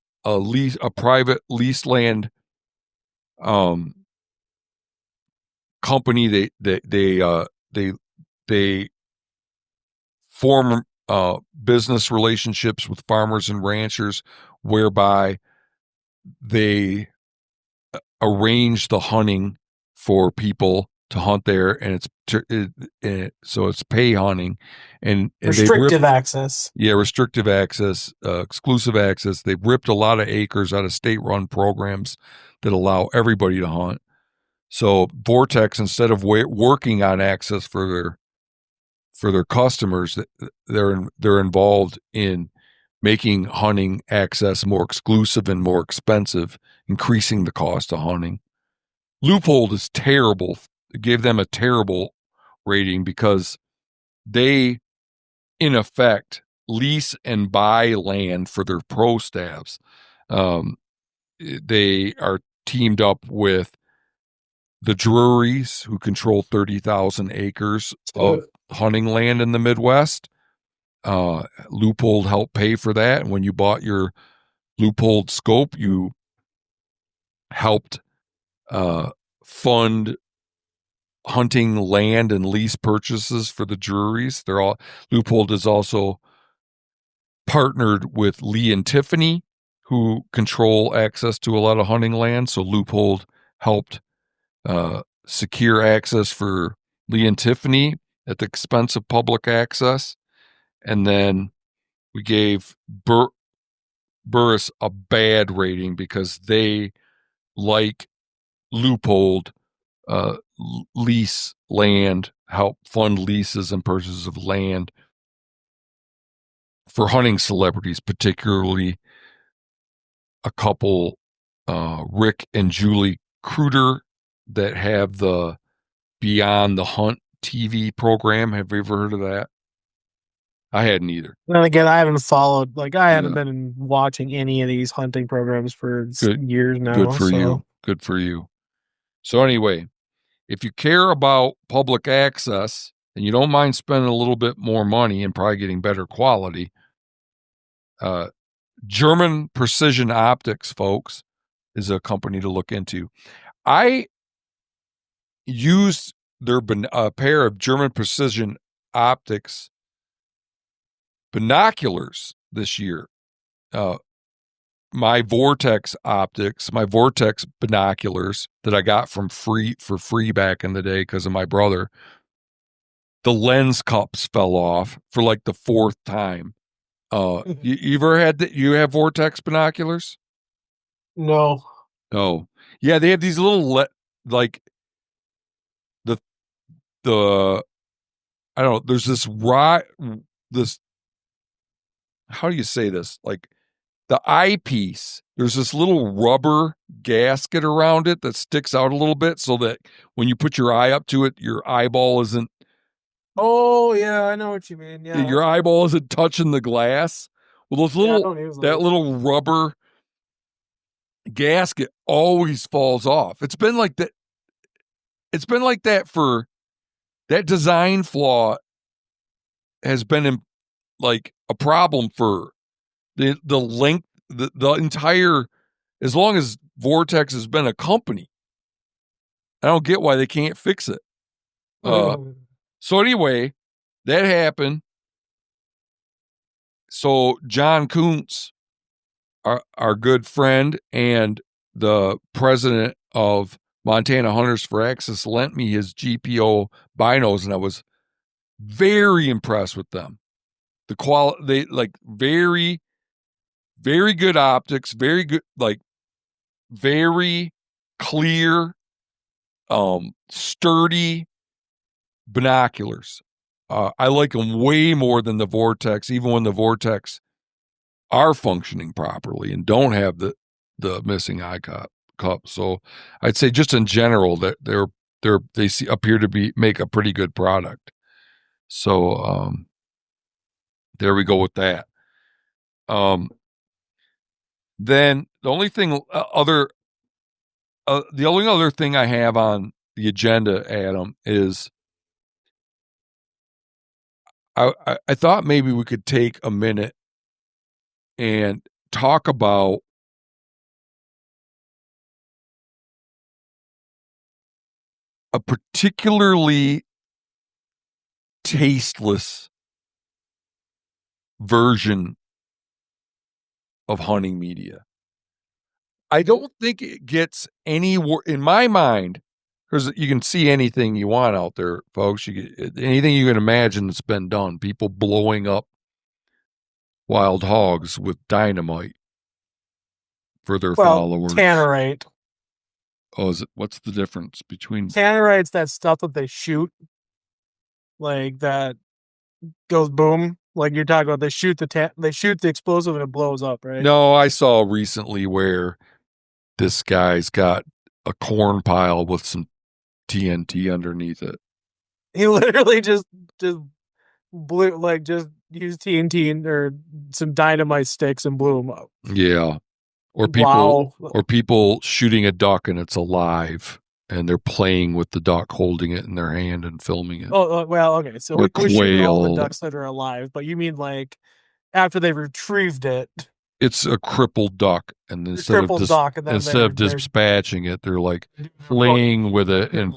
A: private leased land company. They form business relationships with farmers and ranchers, whereby they arrange the hunting for people to hunt there, and so it's pay hunting, and
B: restrictive access.
A: Yeah, restrictive access, exclusive access. They've ripped a lot of acres out of state-run programs that allow everybody to hunt. So Vortex, instead of working on access for their customers, they're involved in making hunting access more exclusive and more expensive, increasing the cost of hunting. Loophole is terrible. It gave them a terrible rating because they, in effect, lease and buy land for their pro staffs. They are teamed up with the Drurys, who control 30,000 acres of hunting land in the Midwest. Loophole helped pay for that. And when you bought your Loophole scope, you helped fund hunting land and lease purchases for the Drurys. Loophole is also partnered with Lee and Tiffany, who control access to a lot of hunting land. So Loophole helped secure access for Lee and Tiffany at the expense of public access. And then we gave Burris a bad rating because they, like Loophole, lease land, help fund leases and purchases of land for hunting celebrities, particularly a couple, Rick and Julie Kruder, that have the Beyond the Hunt TV program. Have you ever heard of that? I hadn't either.
B: And again, I haven't followed, I haven't been watching any of these hunting programs for years now.
A: Good for you. Good for you. So anyway, if you care about public access and you don't mind spending a little bit more money and probably getting better quality, German Precision Optics, folks, is a company to look into. I used a pair of German Precision Optics binoculars this year. My Vortex binoculars that I got for free back in the day because of my brother. The lens cups fell off for like the fourth time. You ever had that? You have Vortex binoculars?
B: No.
A: Oh, yeah. They have these little like the I don't know. There's this. How do you say this? Like the eyepiece. There's this little rubber gasket around it that sticks out a little bit, so that when you put your eye up to it, your eyeball isn't.
B: Oh yeah, I know what you mean. Yeah,
A: your eyeball isn't touching the glass. Well, that little rubber gasket always falls off. It's been like that. It's been like that for that design flaw has been like a problem for the length, the entire, as long as Vortex has been a company. I don't get why they can't fix it. So anyway, that happened. So John Kuntz, our good friend and the president of Montana Hunters for Access, lent me his GPO binos, and I was very impressed with them. The quality, they like very, very good optics, very good, like very clear, sturdy binoculars. I like them way more than the Vortex, even when the Vortex are functioning properly and don't have the missing eye cup. So I'd say just in general that they appear to make a pretty good product. So there we go with that. Then the only other thing I have on the agenda, Adam, is I thought maybe we could take a minute and talk about a particularly tasteless version of hunting media. I don't think it gets any in my mind, because you can see anything you want out there, folks. Anything you can imagine that's been done. People blowing up wild hogs with dynamite for their followers.
B: Tannerite.
A: Oh, what's the difference between
B: Tannerite's that stuff that they shoot, like that goes boom. Like you're talking about, they shoot the explosive and it blows up, right?
A: No, I saw recently where this guy's got a corn pile with some TNT underneath it.
B: He literally just blew, like, just used TNT or some dynamite sticks and blew them up.
A: Yeah. Or people shooting a duck and it's alive and they're playing with the duck, holding it in their hand and filming it.
B: Oh, well, okay. So we shoot all the ducks that are alive, but you mean like after they've retrieved it?
A: It's a crippled duck, and instead of dispatching it, they're like playing with it and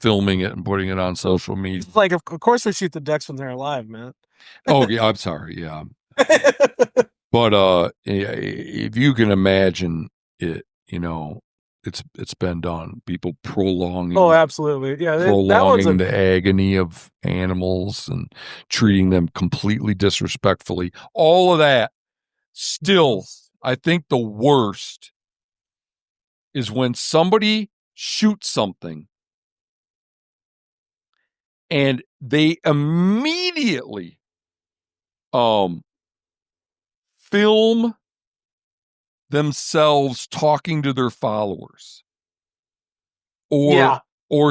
A: filming it and putting it on social media.
B: Like, of course we shoot the ducks when they're alive, man.
A: Oh yeah, I'm sorry, yeah. But if you can imagine it, it's been done. People prolonging.
B: Oh, absolutely, yeah.
A: Prolonging the agony of animals and treating them completely disrespectfully. All of that. Still, I think the worst is when somebody shoots something and they immediately film themselves talking to their followers or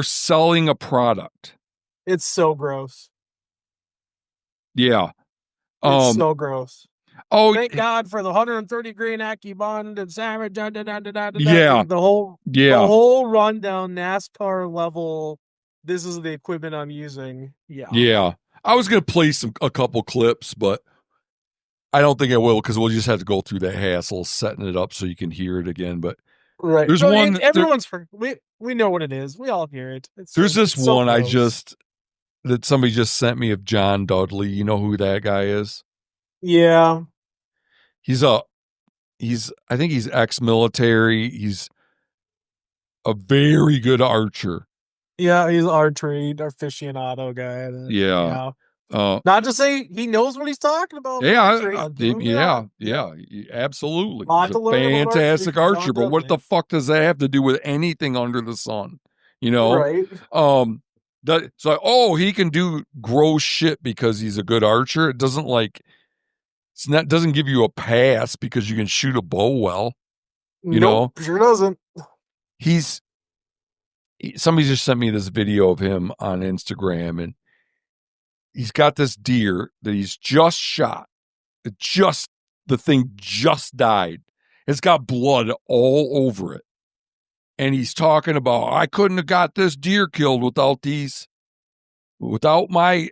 A: selling a product.
B: It's so gross.
A: Yeah.
B: It's so gross.
A: Oh,
B: thank God for the 130 grain AccuBond and Savage.
A: Yeah.
B: The whole rundown NASCAR level. This is the equipment I'm using. Yeah.
A: Yeah. I was going to play a couple clips, but I don't think I will, because we'll just have to go through that hassle setting it up so you can hear it again. But
B: right, there's one. Everyone's we know what it is. We all hear it.
A: There's this one that somebody just sent me of John Dudley. You know who that guy is?
B: Yeah.
A: I think he's ex-military. He's a very good archer.
B: Yeah, he's archery aficionado guy.
A: Yeah.
B: Not to say he knows what he's talking about.
A: Yeah, absolutely. He's a fantastic archer, but what the fuck does that have to do with anything under the sun?
B: Right.
A: So he can do gross shit because he's a good archer. It doesn't doesn't give you a pass because you can shoot a bow well. You know?
B: Sure doesn't.
A: Somebody just sent me this video of him on Instagram, and he's got this deer that he's just shot. The thing just died. It's got blood all over it. And he's talking about, I couldn't have got this deer killed without my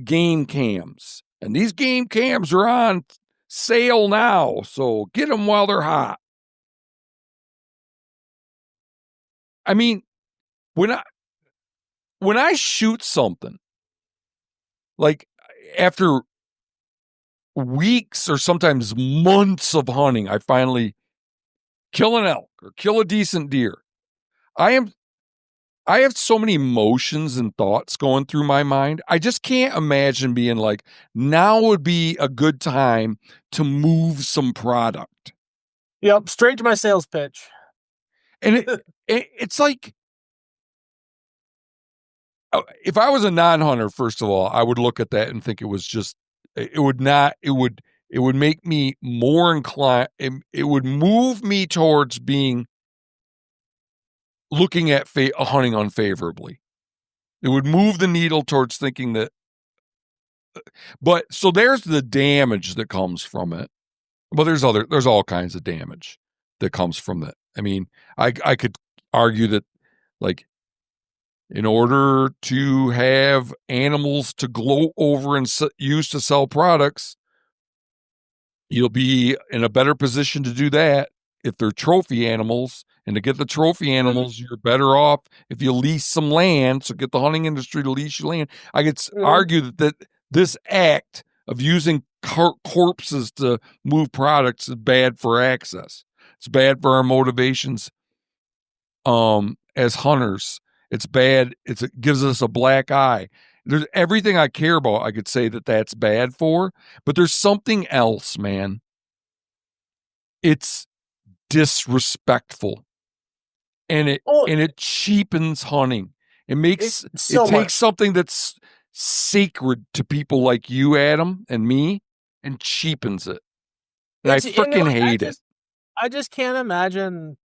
A: game cams. And these game cams are on sale now, so get them while they're hot. I mean, when I shoot something, like after weeks or sometimes months of hunting, I finally kill an elk or kill a decent deer. I have so many emotions and thoughts going through my mind. I just can't imagine being like, now would be a good time to move some product.
B: Yep, straight to my sales pitch.
A: And it's like, if I was a non-hunter, first of all, I would look at that and think it would make me more inclined. It would move me towards looking at hunting unfavorably. It would move the needle towards thinking that. But so there's the damage that comes from it. But there's all kinds of damage that comes from that. I mean, I could argue that, like, in order to have animals to gloat over and use to sell products, you'll be in a better position to do that if they're trophy animals And to get the trophy animals, you're better off if you lease some land. So get the hunting industry to lease your land. I could argue that this act of using corpses to move products is bad for access. It's bad for our motivations as hunters. It's bad. It gives us a black eye. There's everything I care about, I could say that that's bad for, but there's something else, man. It's disrespectful. And it cheapens hunting. It makes it takes something that's sacred to people like you, Adam, and me, and cheapens it. And I freaking hate it.
B: I just can't imagine.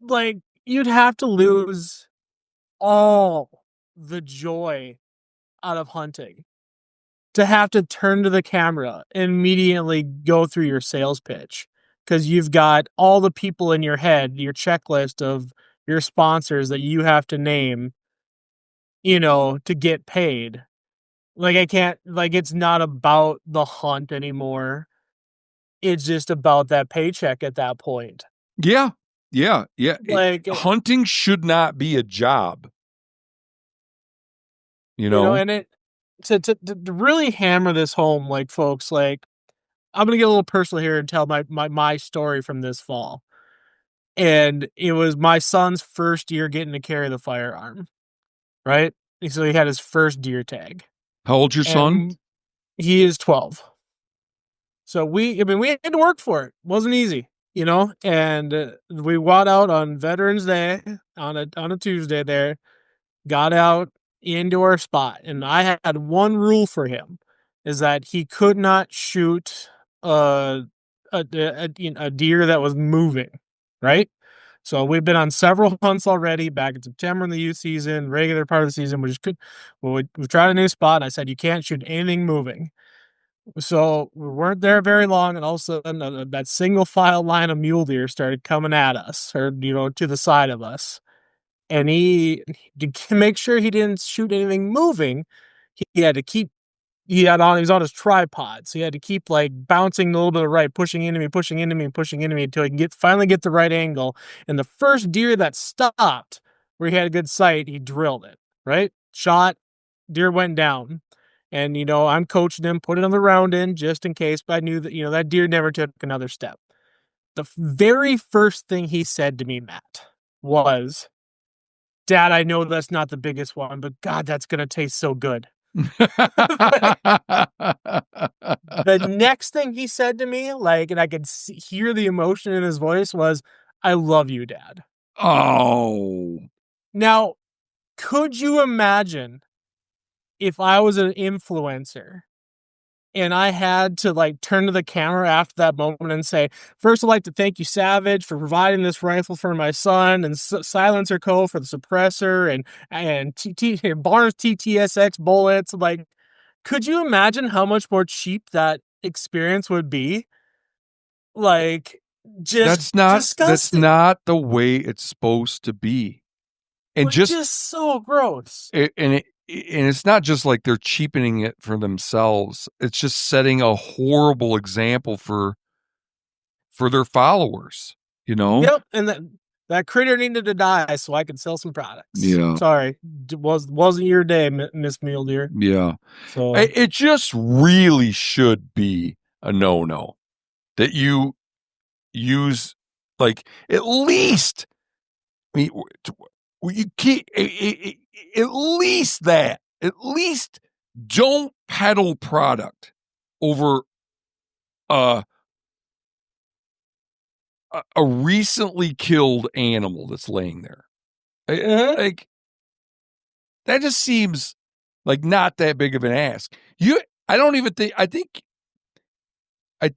B: Like, you'd have to lose all the joy out of hunting to have to turn to the camera and immediately go through your sales pitch, because you've got all the people in your head, your checklist of your sponsors that you have to name, to get paid. Like, I can't, like, it's not about the hunt anymore. It's just about that paycheck at that point.
A: Yeah.
B: Like,
A: hunting should not be a job.
B: And it to really hammer this home, like, folks, like, I'm gonna get a little personal here and tell my story from this fall. And it was my son's first year getting to carry the firearm, right? And so he had his first deer tag.
A: How old's your son?
B: He is 12. So we had to work for it. Wasn't easy, and we went out on Veterans Day on a Tuesday there, got out into our spot. And I had one rule for him, is that he could not shoot a deer that was moving, right? So we've been on several hunts already, back in September in the youth season, regular part of the season. We tried a new spot, and I said, you can't shoot anything moving. So we weren't there very long, and all of a sudden that single file line of mule deer started coming at us, or, to the side of us. And he, to make sure he didn't shoot anything moving, he was on his tripod. So he had to keep, like, bouncing a little bit of right, pushing into me until he can finally get the right angle. And the first deer that stopped, where he had a good sight, he drilled it, right? Shot, deer went down. And, I'm coaching him, put another round in just in case, but I knew that, that deer never took another step. The very first thing he said to me, Matt, was, Dad, I know that's not the biggest one, but God, that's going to taste so good. The next thing he said to me, and I could hear the emotion in his voice, was, I love you, Dad.
A: Oh.
B: Now, could you imagine if I was an influencer and I had to, like, turn to the camera after that moment and say, first, I'd like to thank you, Savage, for providing this rifle for my son, and Silencer Co. for the suppressor, and Barnes TTSX bullets. Like, could you imagine how much more cheap that experience would be? Like, just disgusting.
A: That's not the way it's supposed to be. And
B: just so gross.
A: And it's not just like they're cheapening it for themselves. It's just setting a horrible example for their followers,
B: Yep, and that critter needed to die so I could sell some products.
A: Yeah.
B: Sorry, wasn't your day, Miss Mule Deer.
A: Yeah.
B: So
A: it just really should be a no-no that you use, like, at least, I mean, you keep at least that. At least don't peddle product over a recently killed animal that's laying there. Like, that just seems like not that big of an ask. I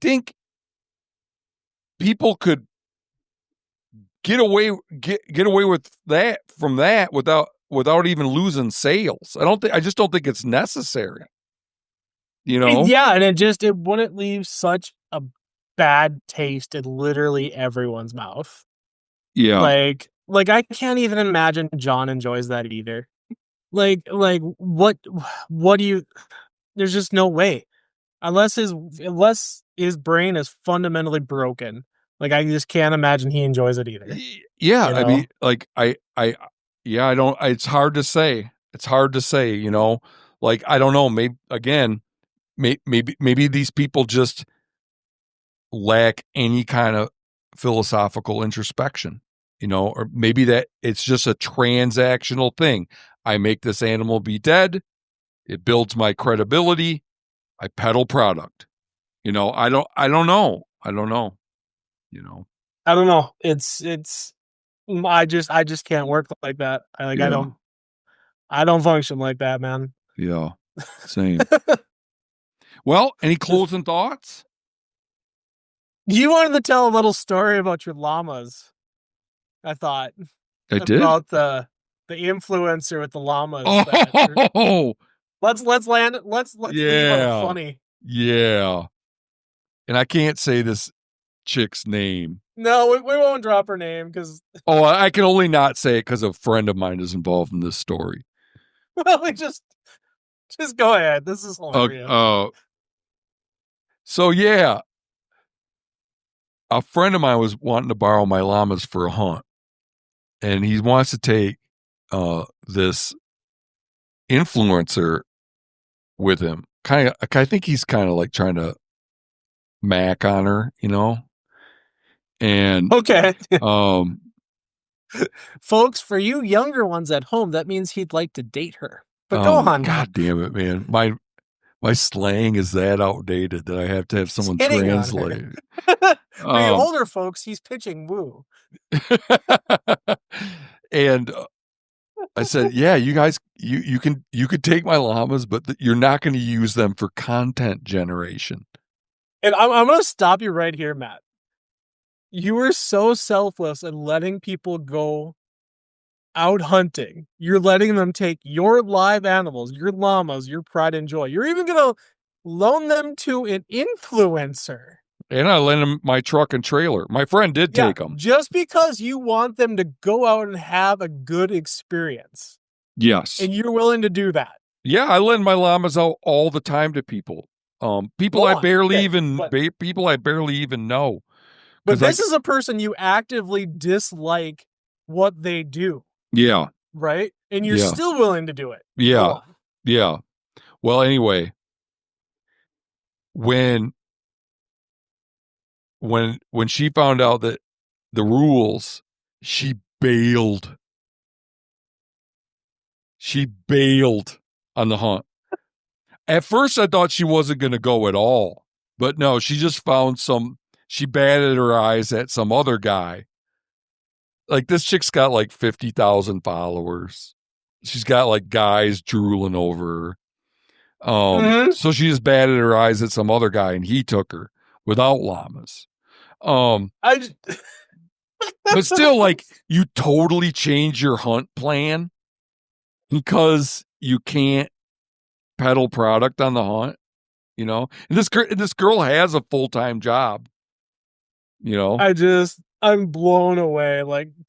A: think people could get away with that without even losing sales. I just don't think it's necessary.
B: Yeah, and it wouldn't leave such a bad taste in literally everyone's mouth.
A: Yeah.
B: Like I can't even imagine John enjoys that either. Like what do you, there's just no way. Unless his brain is fundamentally broken. Like, I just can't imagine he enjoys it either.
A: Yeah, I mean, like I don't. It's hard to say. It's hard to say. Like I don't know. Maybe again, maybe these people just lack any kind of philosophical introspection. Or maybe that it's just a transactional thing. I make this animal be dead. It builds my credibility. I peddle product. I don't know. I don't know.
B: I don't know. It's I just can't work like that. I don't function like that, man.
A: Yeah. Same. Well, any closing thoughts?
B: You wanted to tell a little story about your llamas. I thought.
A: I did?
B: About the influencer with the llamas.
A: Oh!
B: Let's land it. Let's leave on a funny.
A: Yeah. And I can't say this chick's name.
B: No, we won't drop her name because.
A: Oh, I can only not say it because a friend of mine is involved in this story.
B: Well, just go ahead. This is hilarious.
A: So yeah, a friend of mine was wanting to borrow my llamas for a hunt, and he wants to take this influencer with him. I think he's kind of like trying to mac on her, And
B: okay, folks, for you younger ones at home, that means he'd like to date her. But go on.
A: God damn it, man! My slang is that outdated that I have to have someone translate.
B: For you older folks, he's pitching woo.
A: And I said, "Yeah, you guys, you could take my llamas, but you're not going to use them for content generation."
B: And I'm going to stop you right here, Matt. You were so selfless in letting people go out hunting. You're letting them take your live animals, your llamas, your pride and joy. You're even going to loan them to an influencer.
A: And I lent him my truck and trailer. My friend did take them.
B: Just because you want them to go out and have a good experience.
A: Yes.
B: And you're willing to do that.
A: Yeah, I lend my llamas out all the time to people. People I barely even know.
B: But this is a person you actively dislike what they do.
A: Yeah.
B: Right? And you're still willing to do it.
A: Yeah. Yeah. Well, anyway, when she found out that the rules, she bailed. She bailed on the hunt. At first, I thought she wasn't going to go at all. But no, she just found she batted her eyes at some other guy. Like, this chick's got like 50,000 followers. She's got like guys drooling over her. So she just batted her eyes at some other guy, and he took her without llamas. But still, like, you totally change your hunt plan because you can't peddle product on the hunt, And this girl has a full-time job,
B: I'm blown away.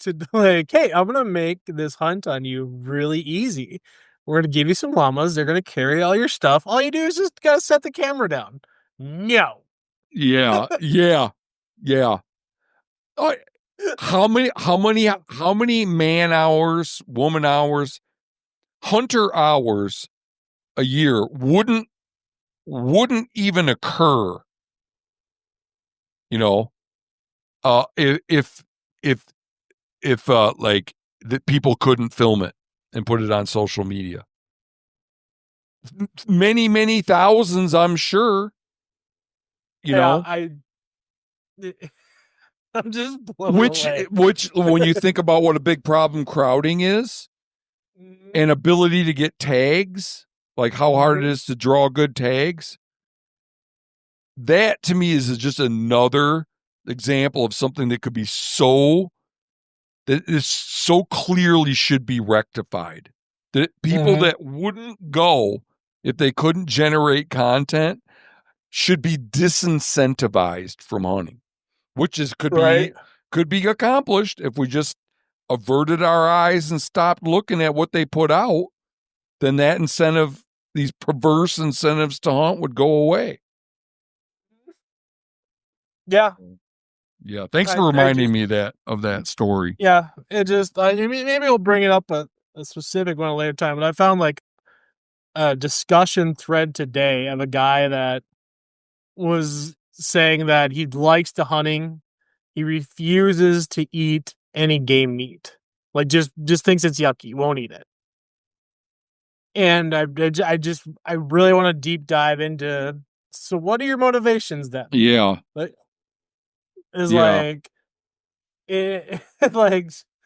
B: Hey, I'm gonna make this hunt on you really easy. We're gonna give you some llamas. They're gonna carry all your stuff. All you do is just gotta set the camera down. No.
A: Yeah. How many man hours, woman hours, hunter hours a year wouldn't even occur, if like that people couldn't film it and put it on social media. Many thousands, I'm sure.
B: I'm just blown away.
A: Which when you think about what a big problem crowding is, and ability to get tags, like how hard it is to draw good tags, that to me is just another example of something that could be so clearly should be rectified. That people that wouldn't go if they couldn't generate content should be disincentivized from hunting, which could be accomplished if we just averted our eyes and stopped looking at what they put out. Then that incentive, these perverse incentives to hunt, would go away.
B: Yeah.
A: Yeah. Thanks for reminding me of that story.
B: Yeah. It just, I mean, maybe we'll bring it up a specific one at a later time, but I found like a discussion thread today of a guy that was saying that he likes to hunting. He refuses to eat any game meat. Like just thinks it's yucky, won't eat it. And I really want to deep dive into. So, what are your motivations then?
A: Yeah,
B: like, like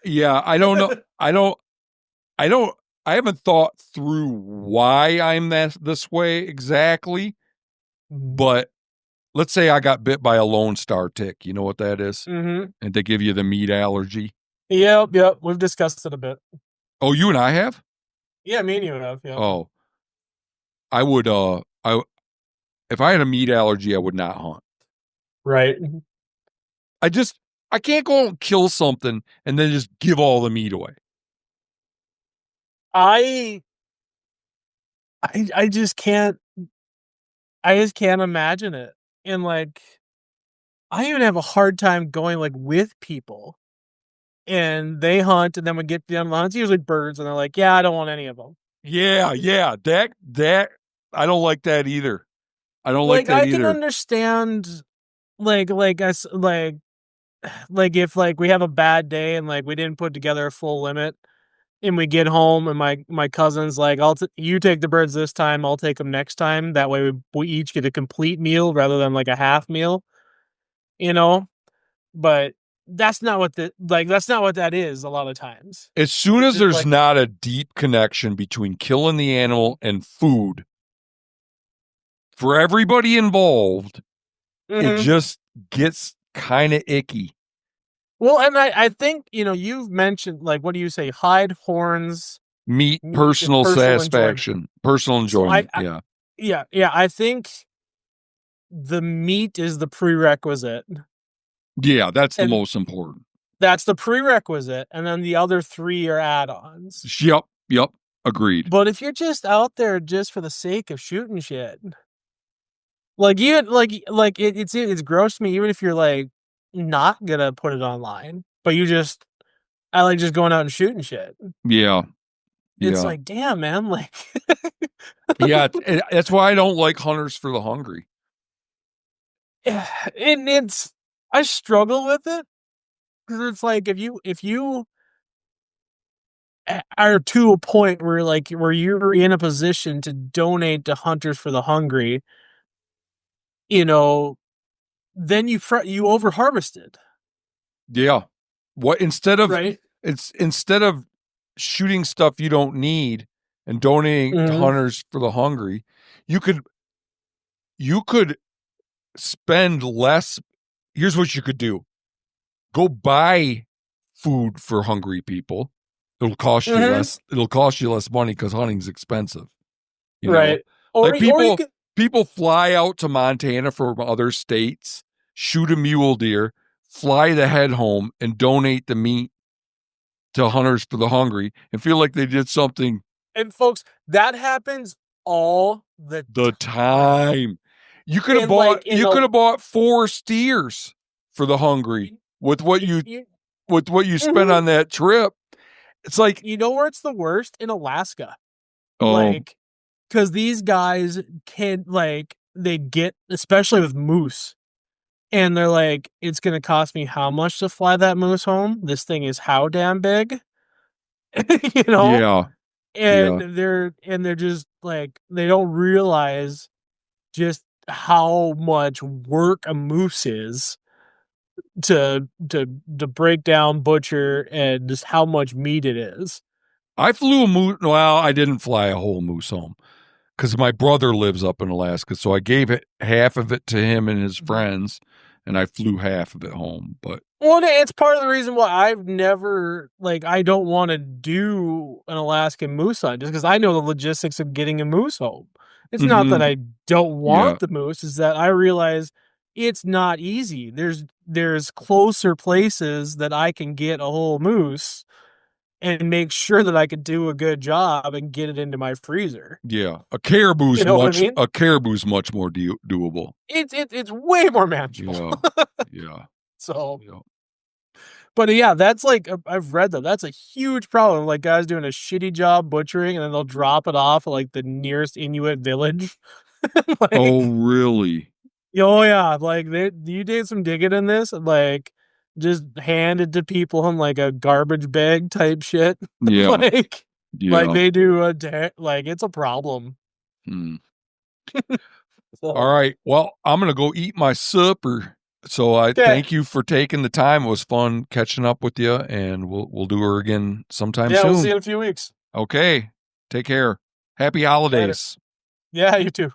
A: yeah. I don't know. I haven't thought through why I'm this way exactly. But let's say I got bit by a Lone Star tick. You know what that is?
B: Mm-hmm.
A: And they give you the meat allergy.
B: Yep. We've discussed it a bit.
A: Oh, you and I have?
B: Yeah, me and you have. Yeah.
A: Oh, I would. If I had a meat allergy, I would not hunt.
B: Right.
A: I can't go and kill something and then just give all the meat away.
B: I just can't. I just can't imagine it. And like, I even have a hard time going like with people, and they hunt, and then we get done the hunt. It's usually birds, and they're like, "Yeah, I don't want any of them."
A: Yeah. That I don't like that either. I don't like
B: Like,
A: that
B: I
A: either.
B: can understand, like us, like if like we have a bad day and like we didn't put together a full limit, and we get home and my cousin's like, you take the birds this time, I'll take them next time. That way we each get a complete meal rather than like a half meal, you know. But that's not what that is a lot of times.
A: As soon
B: It's
A: as
B: just
A: there's
B: like,
A: not a deep connection between killing the animal and food for everybody involved, it just gets kind of icky.
B: Well, and I think, you've mentioned, like, what do you say? Hide, horns,
A: Meat,
B: meat, and
A: personal
B: personal
A: satisfaction,
B: enjoyment.
A: personal
B: So
A: enjoyment.
B: yeah, I think the meat is the prerequisite.
A: Yeah, that's the
B: And
A: most important.
B: that's the prerequisite, and then the other three are add-ons.
A: Yep, agreed.
B: But if you're just out there just for the sake of shooting shit, like, you like it's gross to me, even if you're like not gonna put it online, but I like just going out and shooting shit.
A: Yeah.
B: It's like, damn, man, like,
A: yeah, that's why I don't like Hunters for the Hungry.
B: and I struggle with it because it's like, if you are to a point where you're in a position to donate to Hunters for the Hungry, then you over harvested.
A: Yeah. What instead of
B: Right.
A: instead of shooting stuff you don't need and donating to Hunters for the Hungry, you could spend less. Here's what you could do. Go buy food for hungry people. It'll cost you less. It'll cost you less money because hunting's expensive. You know,
B: or
A: people fly out to Montana from other states, shoot a mule deer, fly the head home, and donate the meat to Hunters for the Hungry, and feel like they did something.
B: And folks, that happens all the
A: time. You could have bought 4 steers for the hungry with what you spent on that trip. It's like,
B: where it's the worst? In Alaska.
A: Oh.
B: Like, because these guys can, they get, especially with moose, and they're like, it's going to cost me how much to fly that moose home? This thing is how damn big?
A: Yeah.
B: And they're just like, they don't realize just how much work a moose is to break down, butcher, and just how much meat it is.
A: I flew a moose. Well, I didn't fly a whole moose home because my brother lives up in Alaska. So I gave half of it to him and his friends, and I flew half of it home. But
B: it's part of the reason why I've never, I don't want to do an Alaskan moose hunt, just because I know the logistics of getting a moose home. It's not that I don't want the moose, it's that I realize it's not easy. There's closer places that I can get a whole moose and make sure that I could do a good job and get it into my freezer.
A: Yeah, a caribou's much more doable.
B: It's way more manageable.
A: Yeah.
B: So, but yeah, that's like, I've read that. That's a huge problem. Like guys doing a shitty job butchering and then they'll drop it off at like the nearest Inuit village. Like,
A: oh, really?
B: oh yeah, like you did some digging in this, and like just hand it to people in like a garbage bag type shit.
A: Yeah.
B: like
A: Yeah.
B: they do like it's a problem. So,
A: all right. Well, I'm gonna go eat my supper. So I thank you for taking the time. It was fun catching up with you, and we'll do her again sometime soon.
B: We'll see you in a few weeks.
A: Okay. Take care. Happy holidays.
B: Later. Yeah, you too.